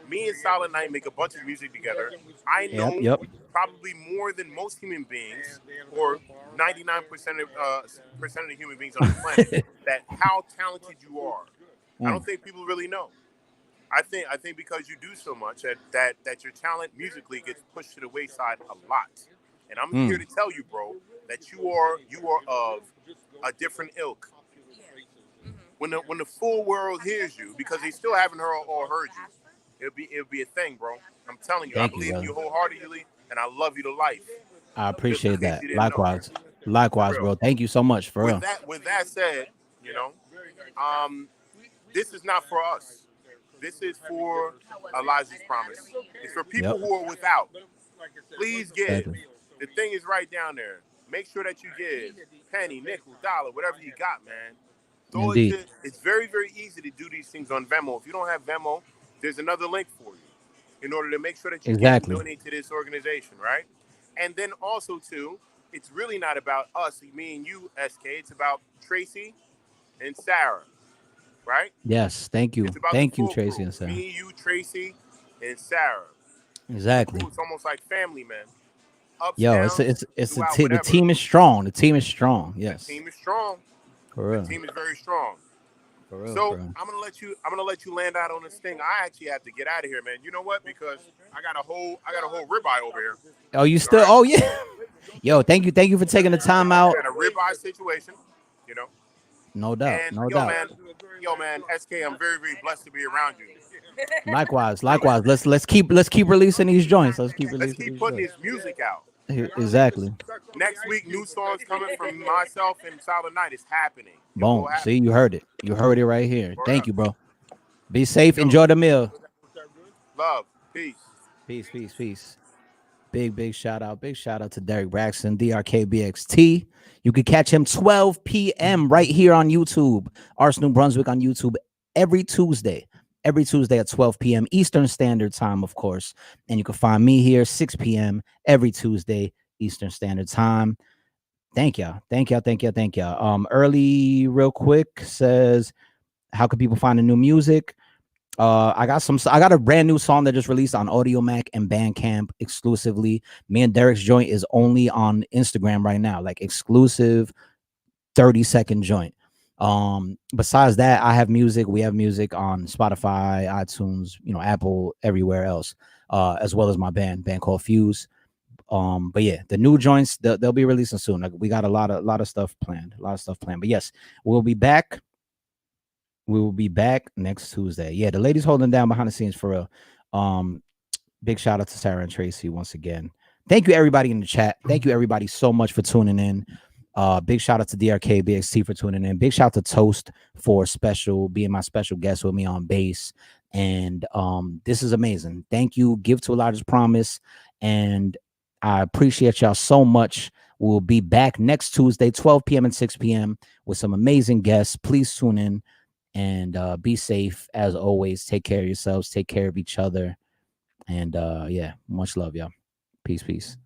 Me and Silent Night make a bunch of music together. I know Yep. probably more than most human beings, or 99% of the human beings on the planet, that how talented you are. I don't think people really know. I think because you do so much that your talent musically gets pushed to the wayside a lot. And I'm here to tell you, bro, that you are of a different ilk. When the full world hears you, because they still haven't heard or heard you, it'll be a thing, bro. I'm telling you, I Thank you, believe in brother. you wholeheartedly, and I love you to life. I Just in appreciate case that. you didn't know. Likewise. For Likewise, real. bro. Thank you so much, for real. With that said, you know, this is not for us. This is for Elijah's promise. It's for people Yep. who are without. Please give. Exactly. The thing is right down there. Make sure that you give penny, nickel, dollar, whatever you got, man. Throw it Indeed. to, it's very, very easy to do these things on Venmo. If you don't have Venmo, there's another link for you in order to make sure that you give and Exactly. donate to this organization, right? And then also, too, it's really not about us, me and you, SK. It's about Tracy and Sarah, right? Yes. Thank you. It's about the Thank you, full Tracy crew. and Sam. Me, you, Tracy, and Sarah. The Exactly. crew is almost like family, man. ups, Yo, downs, it's throughout the whatever. team is strong. The team is strong. The Yes, team is strong. for The real, team is very strong. for real, So for real. I'm gonna let you land out on this thing. I actually have to get out of here, man. You know what? Because I got a whole ribeye over here. Oh, you All still? right. Oh yeah. Yo, thank you for taking the time out. And a ribeye situation, you know. No doubt, And no doubt. yo man, SK, I'm very very blessed to be around you. Likewise, likewise. Let's keep releasing these joints. Let's keep Let's releasing keep these putting joints. his music out. Exactly. Next week, new songs coming from myself and Silent Night. It's happening. It will Boom. See, happen. you heard it. You heard it right here. Word Thank up. you, bro. Be safe. Yo, Enjoy the meal. love, peace. Peace, peace, peace. Big shout out. Big shout out to Derek Braxton, DRKBXT. You can catch him 12 p.m. right here on YouTube. Arsenal Brunswick on YouTube every Tuesday. Every Tuesday at 12 p.m. Eastern Standard Time, of course. And you can find me here 6 p.m. every Tuesday Eastern Standard Time. Thank y'all. Thank y'all. Thank y'all. Thank y'all. Early, real quick, says, how can people find the new music? I got a brand new song that just released on Audio Mac and Bandcamp exclusively. Me and Derek's joint is only on Instagram right now, like exclusive 30-second joint. Besides that, I have music. We have music on Spotify, iTunes, Apple, everywhere else, as well as my band called Fuse. But yeah, the new joints they'll be releasing soon. Like, we got a lot of stuff planned, But yes, we'll be back. We will be back next Tuesday. Yeah, the ladies holding down behind the scenes for real. Big shout out to Sarah and Tracy once again. Thank you everybody in the chat. Thank you everybody so much for tuning in. Big shout out to DRK BXT for tuning in. Big shout out to Toast for being my special guest with me on bass. And this is amazing. Thank you. Give to a largest promise. And I appreciate y'all so much. We'll be back next Tuesday, 12 p.m. and 6 p.m. with some amazing guests. Please tune in and be safe as always. Take care of yourselves. Take care of each other. And yeah, much love, y'all. Peace, peace.